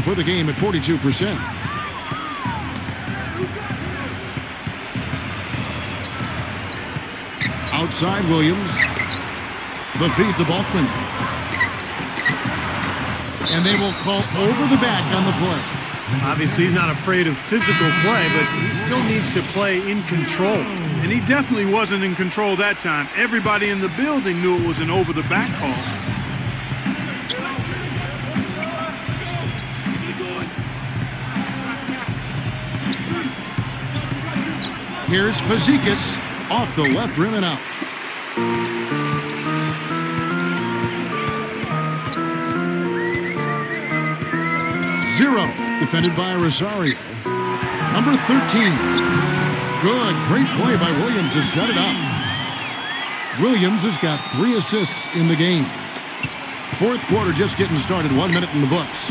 For the game at 42%. Outside Williams. The feed to Balkman. And they will call over the back on the play.
Obviously, he's not afraid of physical play, but he still needs to play in control.
And he definitely wasn't in control that time. Everybody in the building knew it was an over-the-back call.
Here's Fazekas off the left rim and out. Zero, defended by Rosario. Number 13. Good, great play by Williams to set it up. Williams has got 3 assists in the game. Fourth quarter just getting started, 1 minute in the books.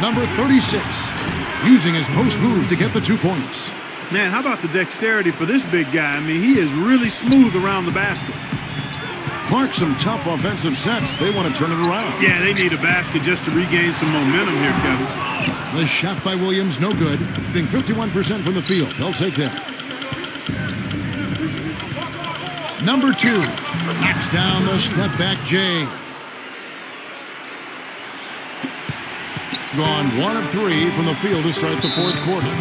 Number 36, using his post move to get the 2 points.
Man, how about the dexterity for this big guy? I mean, he is really smooth around the basket.
Clark, some tough offensive sets. They want to turn it around.
Yeah, they need a basket just to regain some momentum here, Kevin.
The shot by Williams, no good. Hitting 51% from the field. They'll take that. Number 2, knocks down the step back Jay. Gone 1 of 3 from the field to start the fourth quarter.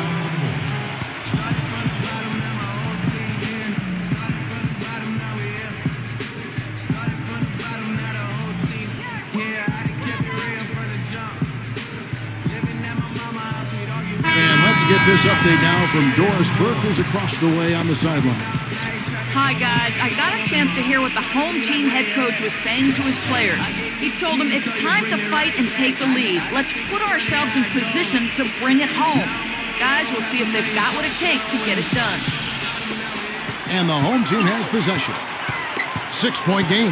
Get this update now from Doris Burke, who's across the way on the sideline.
Hi, guys. I got a chance to hear what the home team head coach was saying to his players. He told them it's time to fight and take the lead. Let's put ourselves in position to bring it home. Guys, we'll see if they've got what it takes to get us done.
And the home team has possession. 6-point game.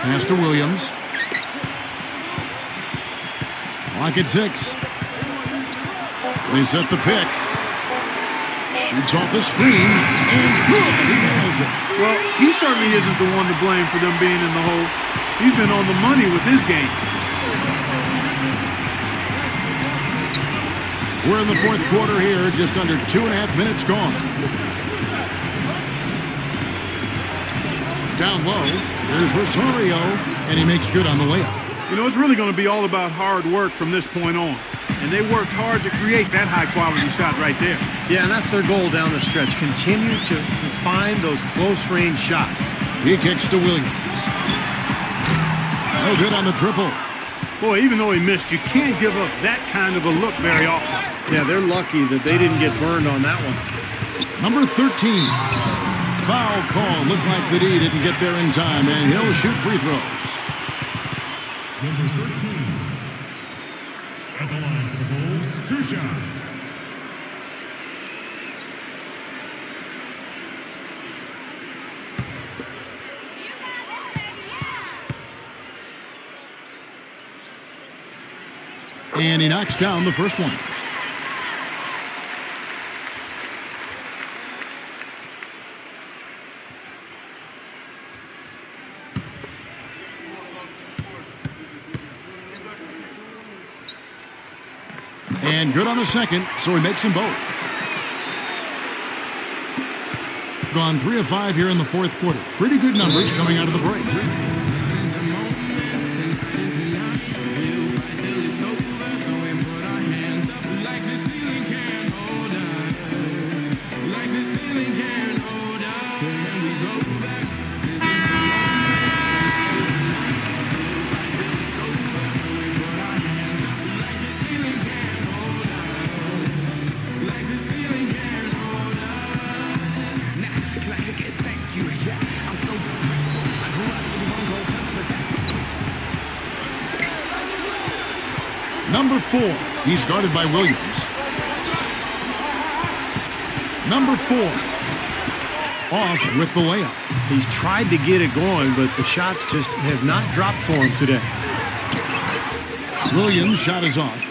Pass to Williams. Clock at 6. They set the pick. Shoots off the screen. And good. He nails it.
Well, he certainly isn't the one to blame for them being in the hole. He's been on the money with his game.
We're in the fourth quarter here. Just under 2.5 minutes gone. Down low. There's Rosario. And he makes good on the layup.
You know, it's really going to be all about hard work from this point on. And they worked hard to create that high-quality shot right there.
Yeah, and that's their goal down the stretch. Continue to find those close-range shots.
He kicks to Williams. No good on the triple.
Boy, even though he missed, you can't give up that kind of a look very often.
Yeah, they're lucky that they didn't get burned on that one.
Number 13. Foul call. Looks like the D didn't get there in time, and he'll shoot free throws.
Number 13. At the line for the Bulls, 2 shots.
And he knocks down the first one. And good on the second, so he makes them both. Gone 3 of 5 here in the fourth quarter. Pretty good numbers coming out of the break. Number 4, he's guarded by Williams. Number 4, off with the layup.
He's tried to get it going, but the shots just have not dropped for him today.
Williams' shot is off.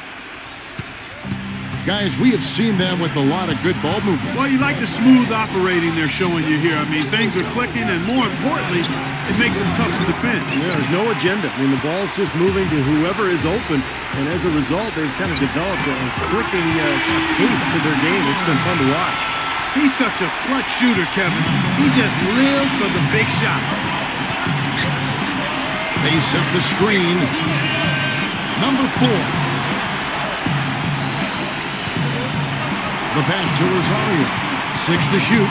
Guys, we have seen them with a lot of good ball movement.
Well, you like the smooth operating they're showing you here. I mean, things are clicking, and more importantly, it makes them tough to defend.
Yeah, there's no agenda. I mean, the ball's just moving to whoever is open, and as a result, they've kind of developed a clicking pace to their game. It's been fun to watch.
He's such a clutch shooter, Kevin. He just lives for the big shot.
They set the screen. Number 4. The pass to Rosario. 6 to shoot.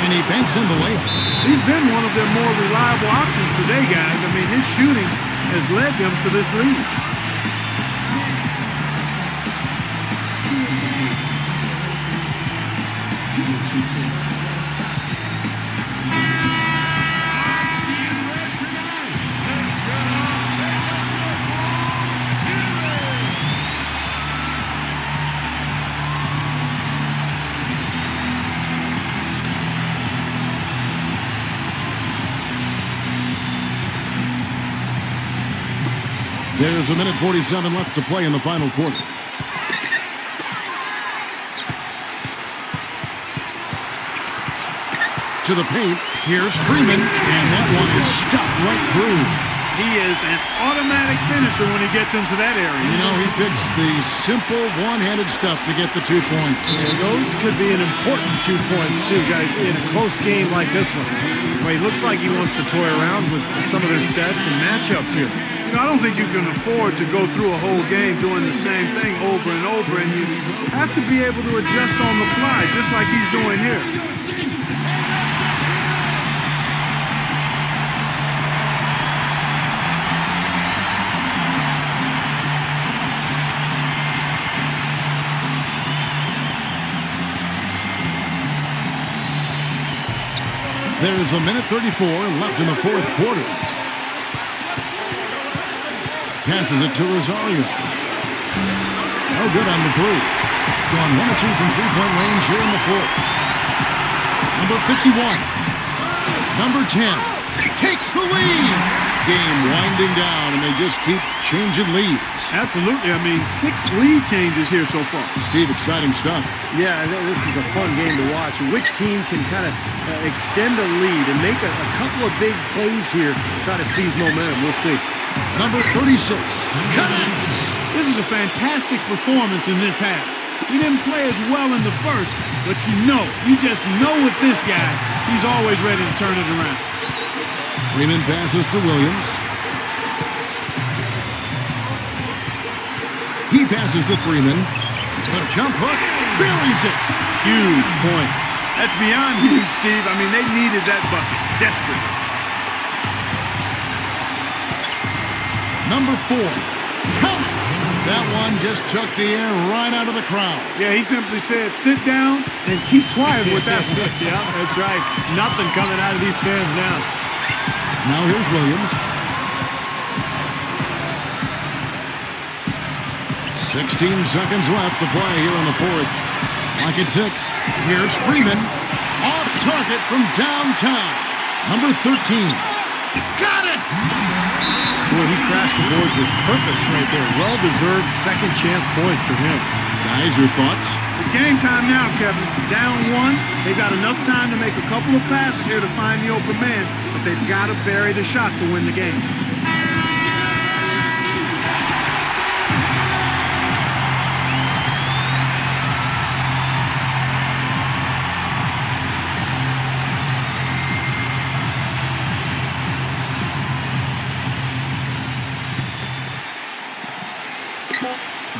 And he banks in the layup.
He's been one of their more reliable options today, guys. I mean, his shooting has led them to this lead.
There's a minute 47 left to play in the final quarter. To the paint, here's Freeman, and that one is stuffed right through.
He is an automatic finisher when he gets into that area.
You know, he picks the simple one-handed stuff to get the 2 points.
And those could be an important 2 points, too, guys, in a close game like this one. Well, he looks like he wants to toy around with some of their sets and matchups here.
You know, I don't think you can afford to go through a whole game doing the same thing over and over, and you have to be able to adjust on the fly, just like he's doing here.
There's a minute 34 left in the fourth quarter. Passes it to Rosario. No good on the three. Gone 1 or 2 from three-point range here in the fourth. Number 51. Number 10 takes the lead. Game winding down, and they just keep changing leads.
Absolutely. I mean, 6 lead changes here so far.
Steve, exciting stuff.
Yeah, this is a fun game to watch. Which team can kind of extend a lead and make a couple of big plays here, try to seize momentum. We'll see.
Number 36 connects.
This is a fantastic performance in this half. He didn't play as well in the first, but you just know with this guy, he's always ready to turn it around.
Freeman passes to Williams. He passes to Freeman. The jump hook buries it.
Huge points.
That's beyond huge, Steve. I mean, they needed that bucket desperately.
Number 4, count. That one just took the air right out of the crowd.
Yeah, he simply said, sit down and keep quiet with that one.
Yeah, that's right. Nothing coming out of these fans now.
Now here's Williams. 16 seconds left to play here in the fourth. Like it's 6. Here's Freeman. Off target from downtown. Number 13. Got it!
Boy, he crashed the boards with purpose right there. Well-deserved second chance points for him.
Guys, your thoughts?
It's game time now, Kevin. Down 1. They've got enough time to make a couple of passes here to find the open man, but they've got to bury the shot to win the game.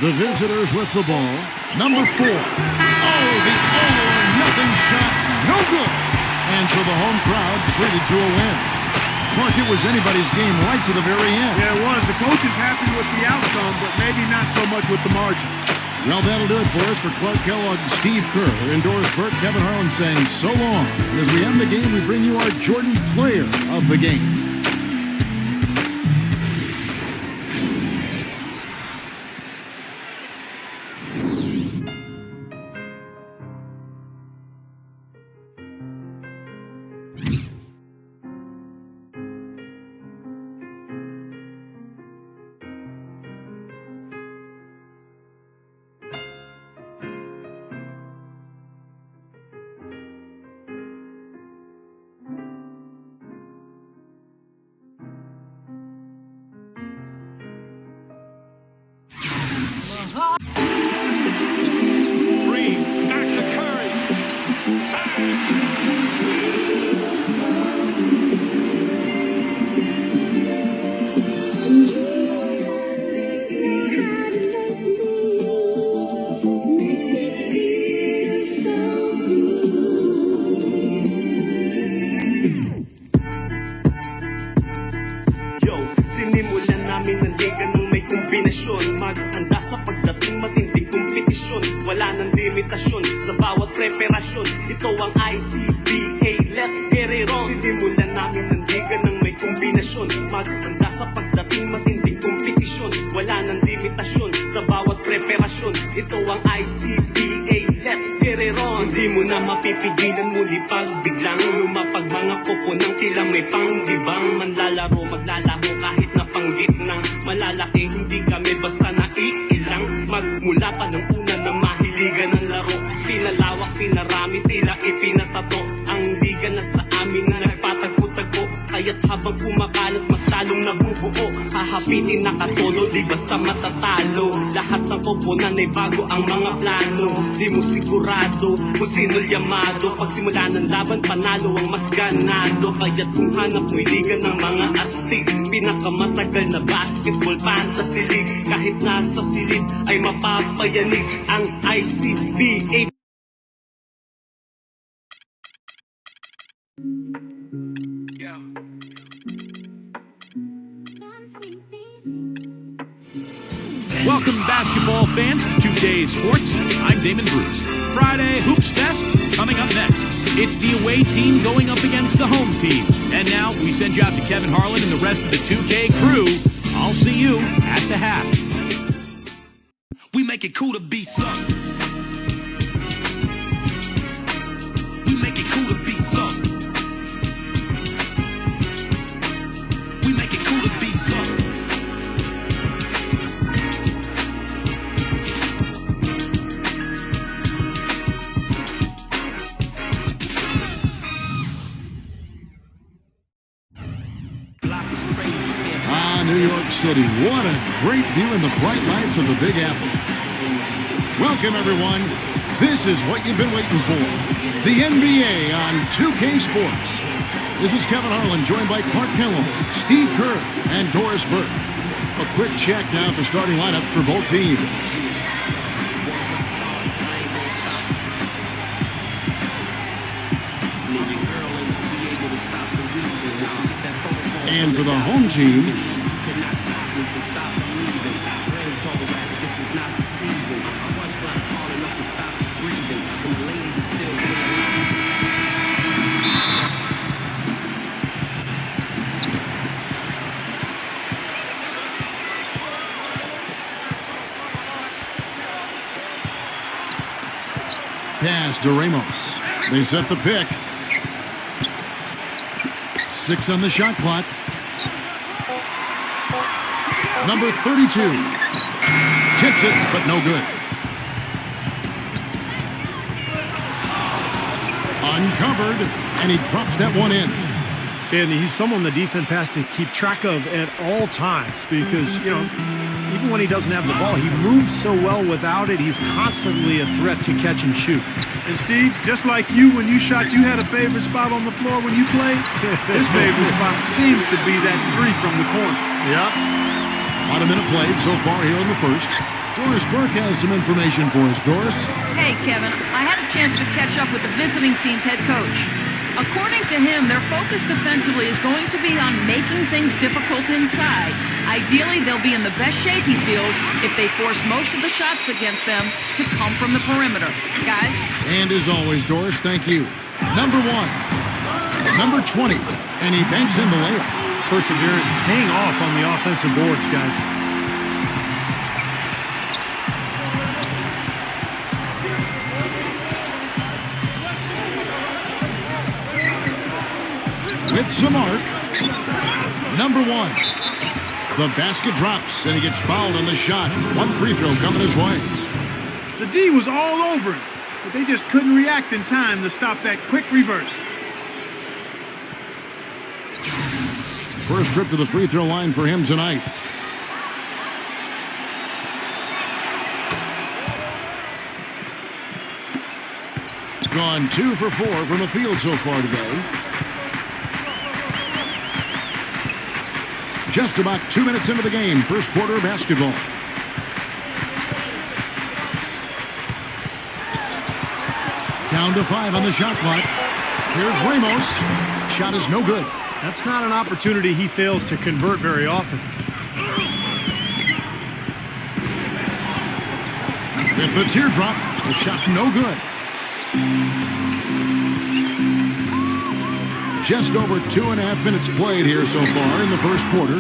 The visitors with the ball. Number 4. Oh, the all-or-nothing shot. No good. And so the home crowd treated to a win. Clark, it was anybody's game right to the very end.
Yeah, it was. The coach is happy with the outcome, but maybe not so much with the margin.
Well, that'll do it for us. For Clark Kellogg and Steve Kerr, indoors Burt, Kevin Harlan saying so long. And as we end the game, we bring you our Jordan Player of the Game.
Green, back to Curry.
Yo, sinimulan namin ang liga ng may kombinasyon. Maghanda sa pagdating matinding kompetisyon. Wala nang limitasyon sa bawat preparasyon. Ito ang ICBA, let's get it on. Sinimulan namin ang liga ng may kombinasyon. Maghanda sa pagdating matinding kompetisyon. Wala nang limitasyon sa bawat preparasyon. Ito ang ICBA, let's get it on. Hindi mo na mapipigilan muli pag biglang lumapag mga kopo ng tila may panggibang. Manlalaro, maglalaho kahit na panggit ng malalaki. Hindi kami basta naiilang. Magmula pa ng una na mahiligan ng laro. Pinalawak, pinarami, tila ipinatato. Ang liga na sa amin na nagpatagpo-tagpo. Kaya't habang kumakalat mas lalong nabubuo. Hahapitin nakatolo, di basta matatalo. Lahat ng koponan ay bago ang mga plano. Di mo sigurado kung sino yamado. Pagsimula ng laban, panalo ang mas ganado. Kaya't kung hanap mo'y liga ng mga astig, pinakamatagal na basketball fantasy league. Kahit nasa silid ay mapapayanig ang ICBA.
Welcome, basketball fans, to 2K Sports. I'm Damon Bruce. Friday Hoops Fest coming up next. It's the away team going up against the home team. And now we send you out to Kevin Harlan and the rest of the 2K crew. I'll see you at the half.
We make it cool to be sucked. We make it cool to be sucked. We make it cool to be sucked.
New York City. What a great view in the bright lights of the Big Apple. Welcome, everyone. This is what you've been waiting for. The NBA on 2K Sports. This is Kevin Harlan, joined by Clark Kellogg, Steve Kerr, and Doris Burke. A quick check now at the starting lineups for both teams. And for the home team, pass to Ramos. They set the pick. 6 on the shot clock. Number 32. Tips it, but no good. Uncovered, and he drops that one in.
And he's someone the defense has to keep track of at all times because, you know, even when he doesn't have the ball, he moves so well without it. He's constantly a threat to catch and shoot.
And Steve, just like you, when you shot, you had a favorite spot on the floor when you played. His favorite spot seems to be that three from the corner.
Yeah. About a minute played so far here in the first. Doris Burke has some information for us. Doris?
Hey, Kevin, I had a chance to catch up with the visiting team's head coach. According to him, their focus defensively is going to be on making things difficult inside. Ideally, they'll be in the best shape, he feels, if they force most of the shots against them to come from the perimeter. Guys?
And as always, Doris, thank you. Number 1. Number 20. And he banks in the layup.
Perseverance paying off on the offensive boards, guys.
With some arc. Number 1. The basket drops, and he gets fouled on the shot. One free throw coming his way.
The D was all over him, but they just couldn't react in time to stop that quick reverse.
First trip to the free throw line for him tonight. Gone 2 for 4 from the field so far today. Just about 2 minutes into the game, first quarter basketball. Down to 5 on the shot clock. Here's Ramos. Shot is no good.
That's not an opportunity he fails to convert very often.
With the teardrop, the shot no good. Just over 2.5 minutes played here so far in the first quarter.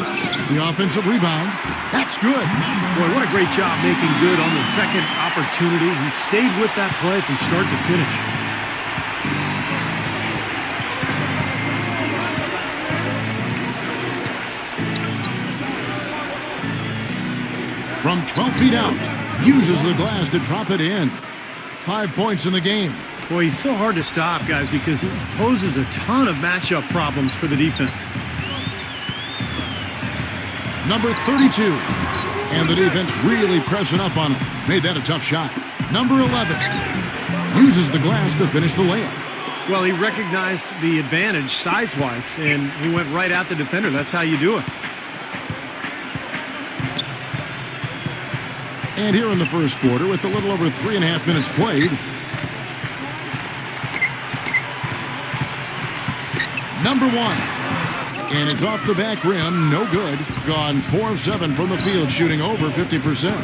The offensive rebound. That's good.
Boy, what a great job making good on the second opportunity. He stayed with that play from start to finish.
From 12 feet out, uses the glass to drop it in. 5 points in the game.
Boy, he's so hard to stop, guys, because he poses a ton of matchup problems for the defense.
Number 32. And the defense really pressing up on him. Made that a tough shot. Number 11. Uses the glass to finish the layup.
Well, he recognized the advantage size-wise, and he went right at the defender. That's how you do it.
And here in the first quarter, with a little over 3.5 minutes played, number 1. And it's off the back rim, no good. Gone 4 of 7 from the field, shooting over 50%.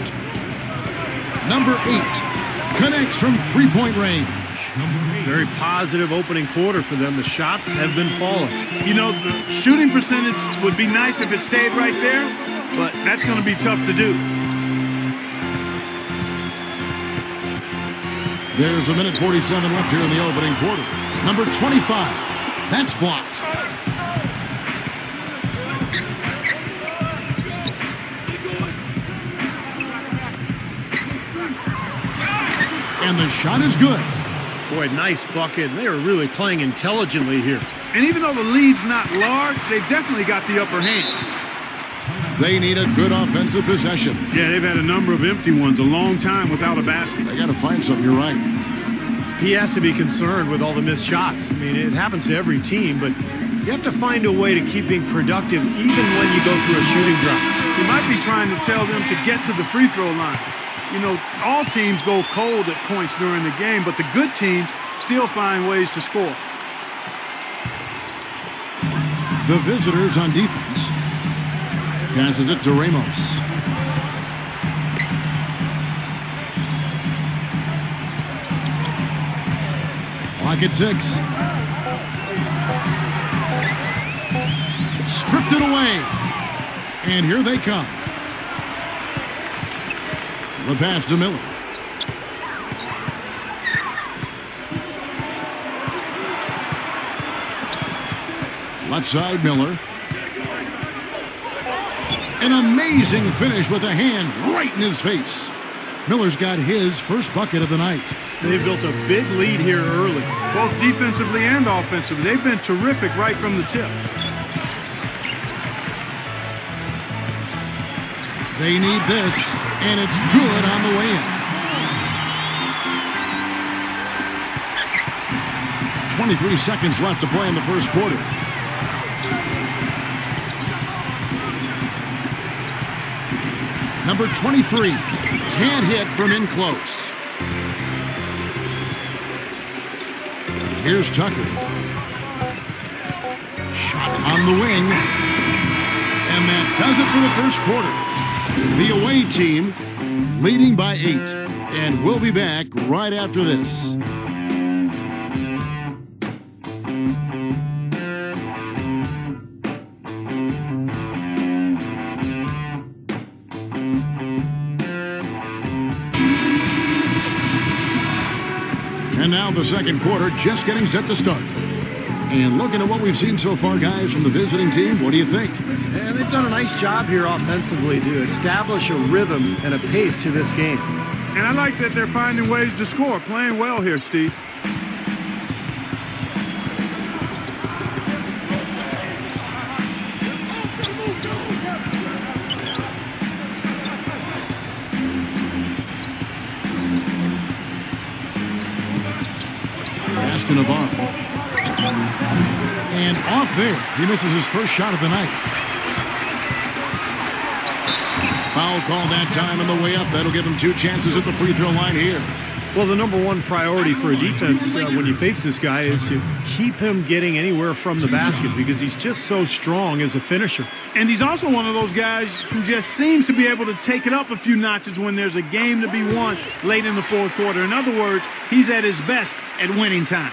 Number 8 connects from three-point range.
Very positive opening quarter for them. The shots have been falling.
You know, the shooting percentage would be nice if it stayed right there, but that's going to be tough to do.
There's 1:47 left here in the opening quarter. Number 25. That's blocked. And the shot is good.
Boy, nice bucket. They are really playing intelligently here.
And even though the lead's not large, they've definitely got the upper hand.
They need a good offensive possession.
Yeah, they've had a number of empty ones, a long time without a basket.
They got to find something, you're right.
He has to be concerned with all the missed shots. I mean, it happens to every team, but you have to find a way to keep being productive even when you go through a shooting drought.
He might be trying to tell them to get to the free throw line. You know, all teams go cold at points during the game, but the good teams still find ways to score.
The visitors on defense. Passes it to Ramos. Clock at 6. Stripped it away. And here they come. The pass to Miller. Left side, Miller. An amazing finish with a hand right in his face. Miller's got his first bucket of the night.
They've built a big lead here early.
Both defensively and offensively. They've been terrific right from the tip.
They need this, and it's good on the way in. 23 seconds left to play in the first quarter. Number 23 can't hit from in close. Here's Tucker. Shot on the wing. And that does it for the first quarter. The away team leading by 8. And we'll be back right after this. And now the second quarter just getting set to start. And looking at what we've seen so far, guys, from the visiting team, what do you think?
Yeah, they've done a nice job here offensively to establish a rhythm and a pace to this game.
And I like that they're finding ways to score. Playing well here, Steve.
to Navarro. And off there. He misses his first shot of the night. Foul call that time on the way up. That'll give him 2 chances at the free throw line here.
Well, the number one priority for a defense when you face this guy is to keep him getting anywhere from the basket because he's just so strong as a finisher.
And he's also one of those guys who just seems to be able to take it up a few notches when there's a game to be won late in the fourth quarter. In other words, he's at his best at winning time.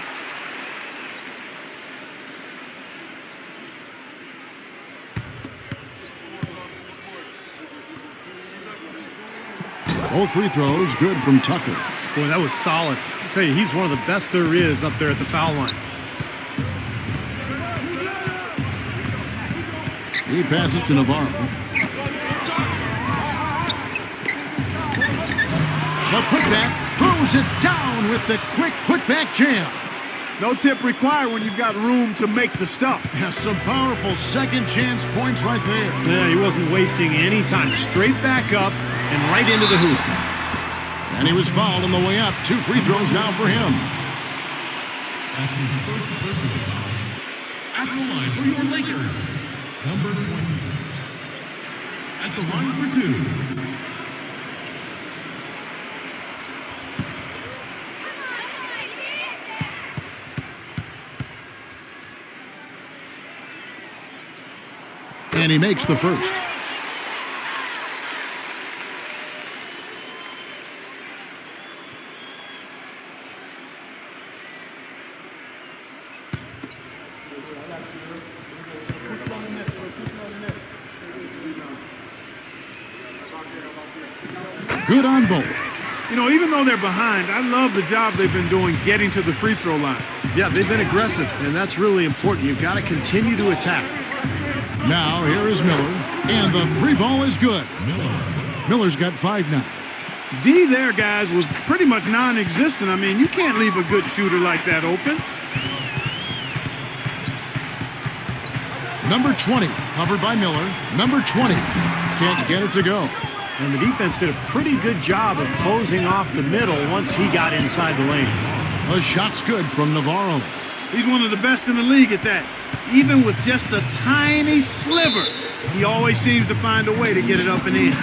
Both free throws good from Tucker.
Boy, that was solid. I tell you, he's one of the best there is up there at the foul line.
He passes to Navarro. The putback throws it down with the quick putback jam.
No tip required when you've got room to make the stuff.
Yeah, some powerful second chance points right there.
Yeah, he wasn't wasting any time. Straight back up and right into the hoop.
And he was fouled on the way up. 2 free throws now for him.
That's his first personal foul. At the line for your Lakers, number 20. At the line for 2.
And he makes the first. Good on both.
You know, even though they're behind, I love the job they've been doing getting to the free throw line.
Yeah, they've been aggressive, and that's really important. You've got to continue to attack.
Now, here is Miller, and the 3 ball is good. Miller's got 5 now.
D there, guys, was pretty much non-existent. I mean, you can't leave a good shooter like that open.
Number 20, covered by Miller. Number 20, can't get it to go.
And the defense did a pretty good job of closing off the middle once he got inside the lane.
The shot's good from Navarro.
He's one of the best in the league at that. Even with just a tiny sliver, he always seems to find a way to get it up and in.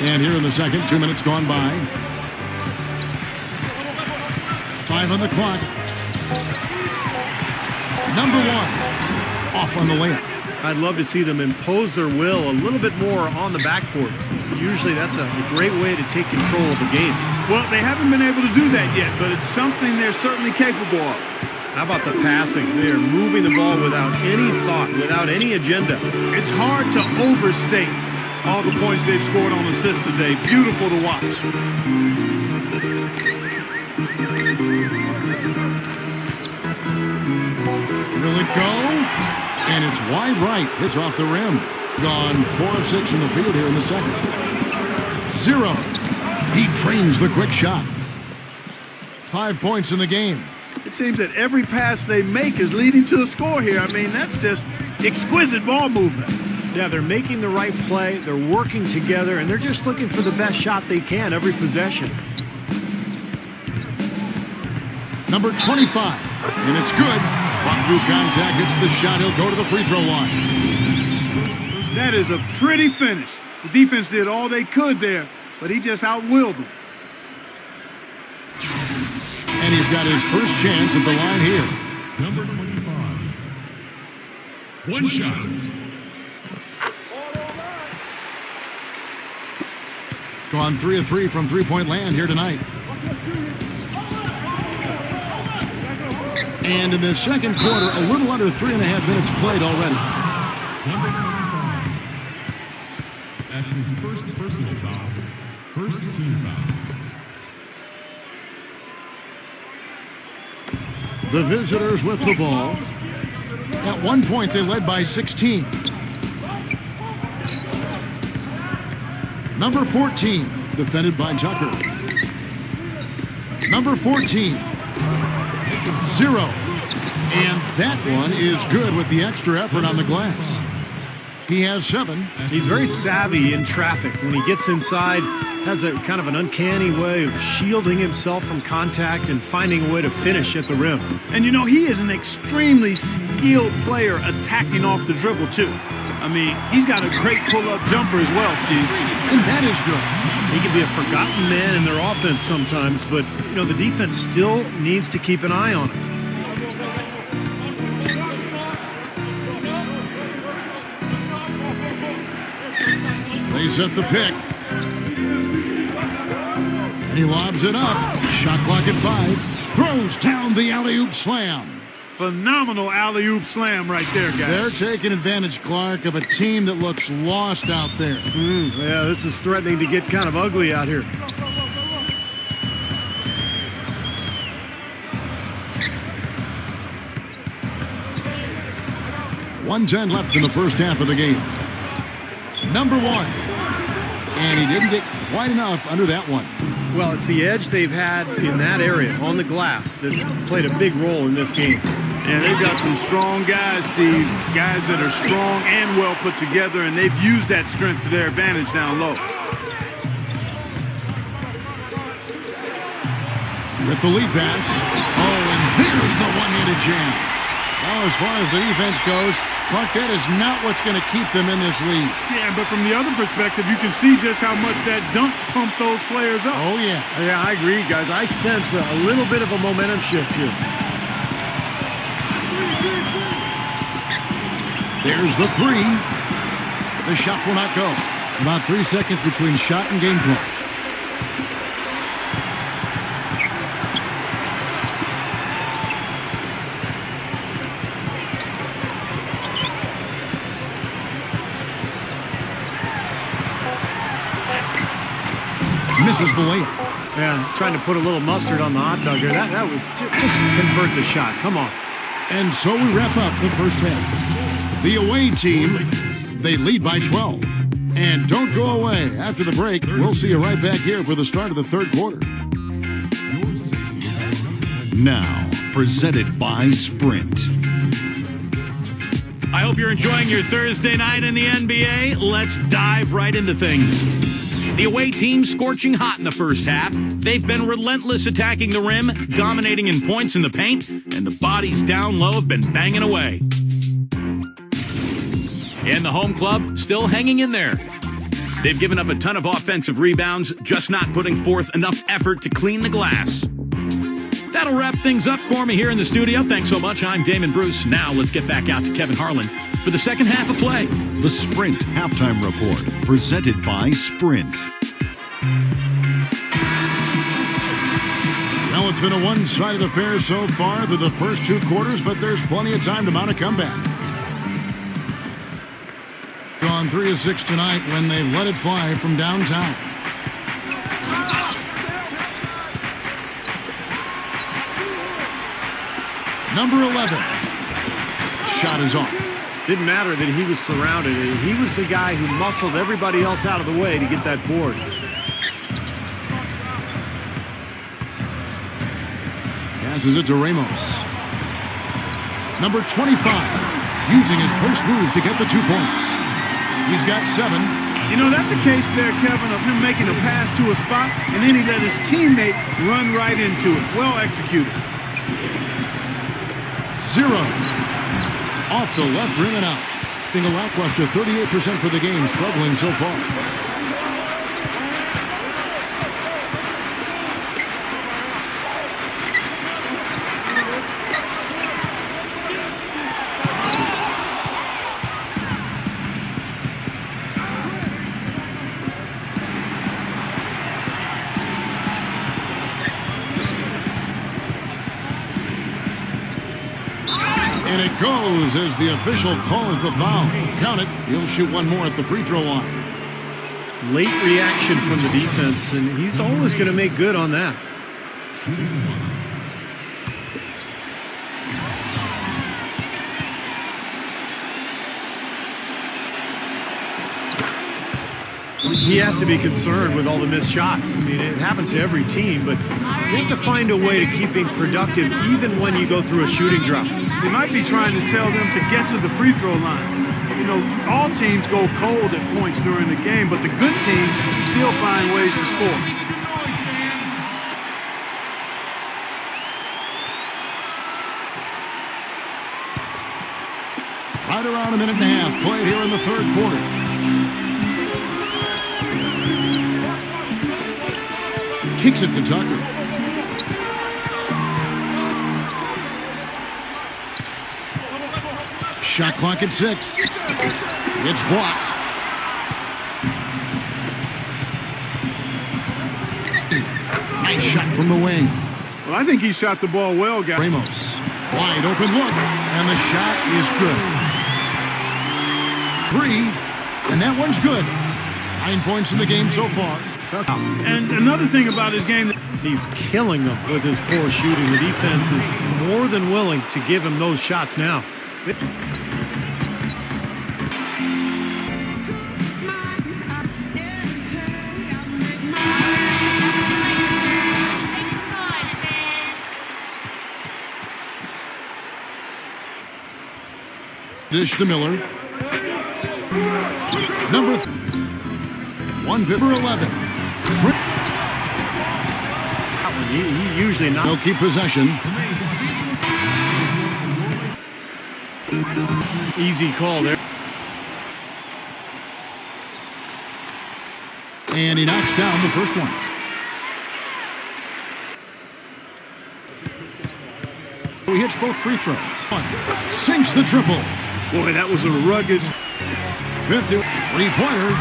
And here in the second, 2 minutes gone by. 5 on the clock. Number 1, off on the layup.
I'd love to see them impose their will a little bit more on the backcourt. Usually that's a great way to take control of the game.
Well, they haven't been able to do that yet, but it's something they're certainly capable of.
How about the passing? They are moving the ball without any thought, without any agenda.
It's hard to overstate all the points they've scored on assists today. Beautiful to watch.
Will it go? And it's wide right. It's off the rim. Gone 4 of 6 from the field here in the second. 0. He trains the quick shot. 5 points in the game.
It seems that every pass they make is leading to a score here. I mean, that's just exquisite ball movement.
Yeah, they're making the right play, they're working together, and they're just looking for the best shot they can every possession.
Number 25, and it's good. Caught through contact, hits the shot, he'll go to the free throw line.
That is a pretty finish. The defense did all they could there, but he just outwilled them.
And he's got his first chance at the line here.
Number 25. 1 shot.
Gone 3 of 3 from three-point land here tonight. And in the second quarter, a little under 3.5 minutes played already.
Number 25. That's his first personal foul. First team foul.
The visitors with the ball. At one point, they led by 16. Number 14, defended by Tucker. Number 14, 0. And that one is good with the extra effort on the glass. He has 7.
He's very savvy in traffic. When he gets inside, has a kind of an uncanny way of shielding himself from contact and finding a way to finish at the rim.
And you know, he is an extremely skilled player attacking off the dribble, too. I mean, he's got a great pull-up jumper as well, Steve.
And that is good.
He can be a forgotten man in their offense sometimes, but, you know, the defense still needs to keep an eye on him.
They set the pick. And he lobs it up. Shot clock at 5. Throws down the alley-oop slam.
Phenomenal alley-oop slam right there, guys.
They're taking advantage, Clark, of a team that looks lost out there.
Yeah, this is threatening to get kind of ugly out here.
.110 left in the first half of the game. Number 1. And he didn't get quite enough under that one.
Well, it's the edge they've had in that area on the glass that's played a big role in this game.
And they've got some strong guys, Steve. Guys that are strong and well put together, and they've used that strength to their advantage down low.
With the lead pass. Oh, and there's the one-handed jam. Now, as far as the defense goes, Clark, that is not what's going to keep them in this lead.
Yeah, but from the other perspective, you can see just how much that dunk pumped those players up.
Oh, yeah.
Yeah, I agree, guys. I sense a little bit of a momentum shift here.
There's the 3. The shot will not go. About 3 seconds between shot and game clock. Misses the layup.
Yeah, trying to put a little mustard on the hot dog here. That was just convert the shot. Come on.
And so we wrap up the first half. The away team, they lead by 12. And don't go away. After the break, we'll see you right back here for the start of the third quarter.
Now, presented by Sprint.
I hope you're enjoying your Thursday night in the NBA. Let's dive right into things. The away team scorching hot in the first half. They've been relentless attacking the rim, dominating in points in the paint, and the bodies down low have been banging away. And the home club still hanging in there. They've given up a ton of offensive rebounds, just not putting forth enough effort to clean the glass. That'll wrap things up for me here in the studio. Thanks so much. I'm Damon Bruce. Now let's get back out to Kevin Harlan for the second half of play.
The Sprint Halftime Report, presented by Sprint.
Well, it's been a one-sided affair so far through the first 2 quarters, but there's plenty of time to mount a comeback. Gone 3 of 6 tonight when they've let it fly from downtown. Number 11. Shot is off.
Didn't matter that he was surrounded. He was the guy who muscled everybody else out of the way to get that board.
Passes it to Ramos. Number 25. Using his post moves to get the 2 points. He's got 7.
You know, that's a case there, Kevin, of him making a pass to a spot, and then he let his teammate run right into it. Well executed.
0. Off the left rim and out. Being a lackluster 38% for the game, struggling so far. And it goes as the official calls the foul. Count it. He'll shoot one more at the free throw line.
late reaction from the defense, and he's always going to make good on that. He has to be concerned with all the missed shots. I mean, it happens to every team, but you have to find a way to keep being productive even when you go through a shooting drought.
They might be trying to tell them to get to the free throw line. You know, all teams go cold at points during the game, but the good teams still find ways to score.
Right around a minute and a half played here in the third quarter. Kicks it to Tucker. Shot clock at 6. It's blocked. Nice shot from the wing.
Well, I think he shot the ball well, guys.
Ramos. Wide open look. And the shot is good. 3. And that one's good. 9 points in the game so far.
And another thing about his game,
he's killing them with his poor shooting. The defense is more than willing to give him those shots now.
Dish to Miller. Number 1 for 11.
He usually not.
They'll keep possession.
Easy call there.
And he knocks down the first one. He hits both free throws. Sinks the triple.
Boy, that was a rugged
50 three-pointer.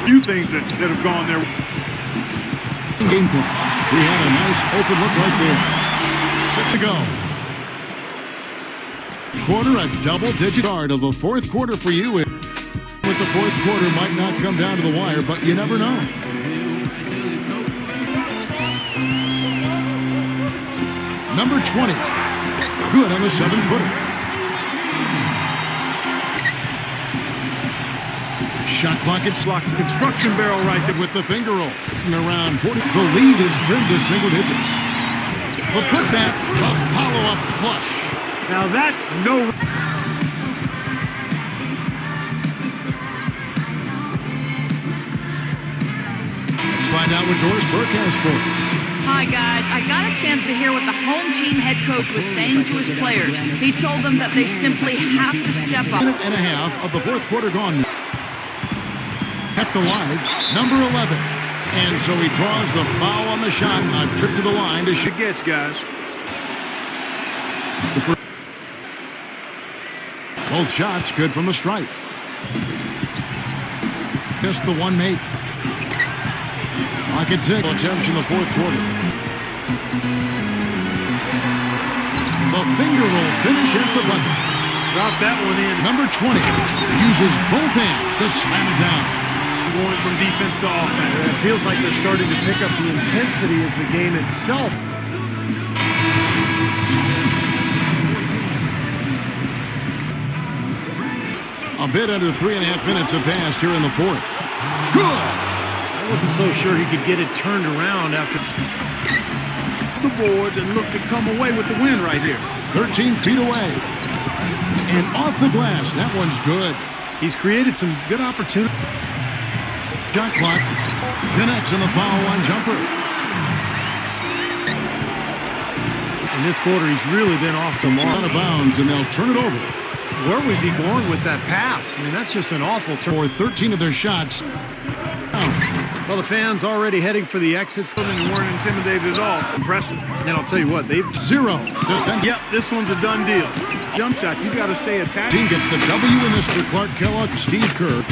Few things that have gone there.
Game clock. We had a nice open look right there. 6 to go. Quarter, a double-digit start of the fourth quarter for you. With the fourth quarter might not come down to the wire, but you never know. Number 20. Good on the 7-footer. Shot clock at
blocking construction barrel right there
with the finger roll. And around 40. The lead is trimmed to single digits. The putback, the follow-up flush.
Now that's no.
Let's find out what Doris Burke has for us.
Hi, guys. I got a chance to hear what the home team head coach was saying to his players. He told them that they simply have to step up.
Minute and a half of the fourth quarter gone. Kept alive, number 11. And so he draws the foul on the shot. A trip to the line to
shoot. Gets, guys.
Both shots good from the stripe. Just the one make. Pocket 6 attempts in the fourth quarter. The finger roll finish at the button.
Drop that one in.
Number 20 uses both hands to slam it down.
Going from defense to offense.
It feels like they're starting to pick up the intensity as the game itself.
A bit under 3.5 minutes have passed here in the fourth. Good!
I wasn't so sure he could get it turned around after
the boards and look to come away with the win right here.
13 feet away. And off the glass. That one's good.
He's created some good opportunities.
Shot clock connects on the foul line jumper.
In this quarter, he's really been off the mark.
Out of bounds, and they'll turn it over.
Where was he going with that pass? I mean, that's just an awful turn.
For 13 of their shots.
Well, the fans already heading for the exits.
And weren't intimidated at all. Impressive.
And I'll tell you what, they've...
0 defend.
Yep, this one's a done deal. Jump shot, you got to stay attached.
Team gets the W in this for Clark Kellogg, Steve Kerr.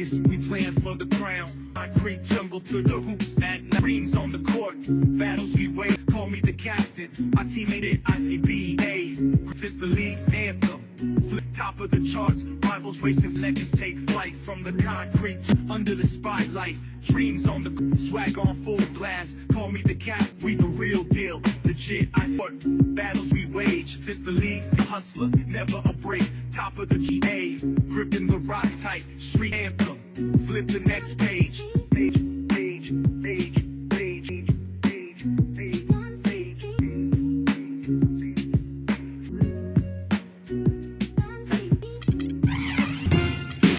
youngest, we playing for the crown. Concrete jungle to the hoops, at dreams on the court. Battles we wait, call me the captain. My teammate at Icba, this the league's anthem. Flip top of the charts, rivals racing, legends take flight from the concrete under the spotlight. Dreams on the swag on full blast. Call me the cap, we the real deal, legit. I sport battles we wage. This the league's hustler, never a break. Top of the GA, gripping the rock tight, street anthem. Flip the next page.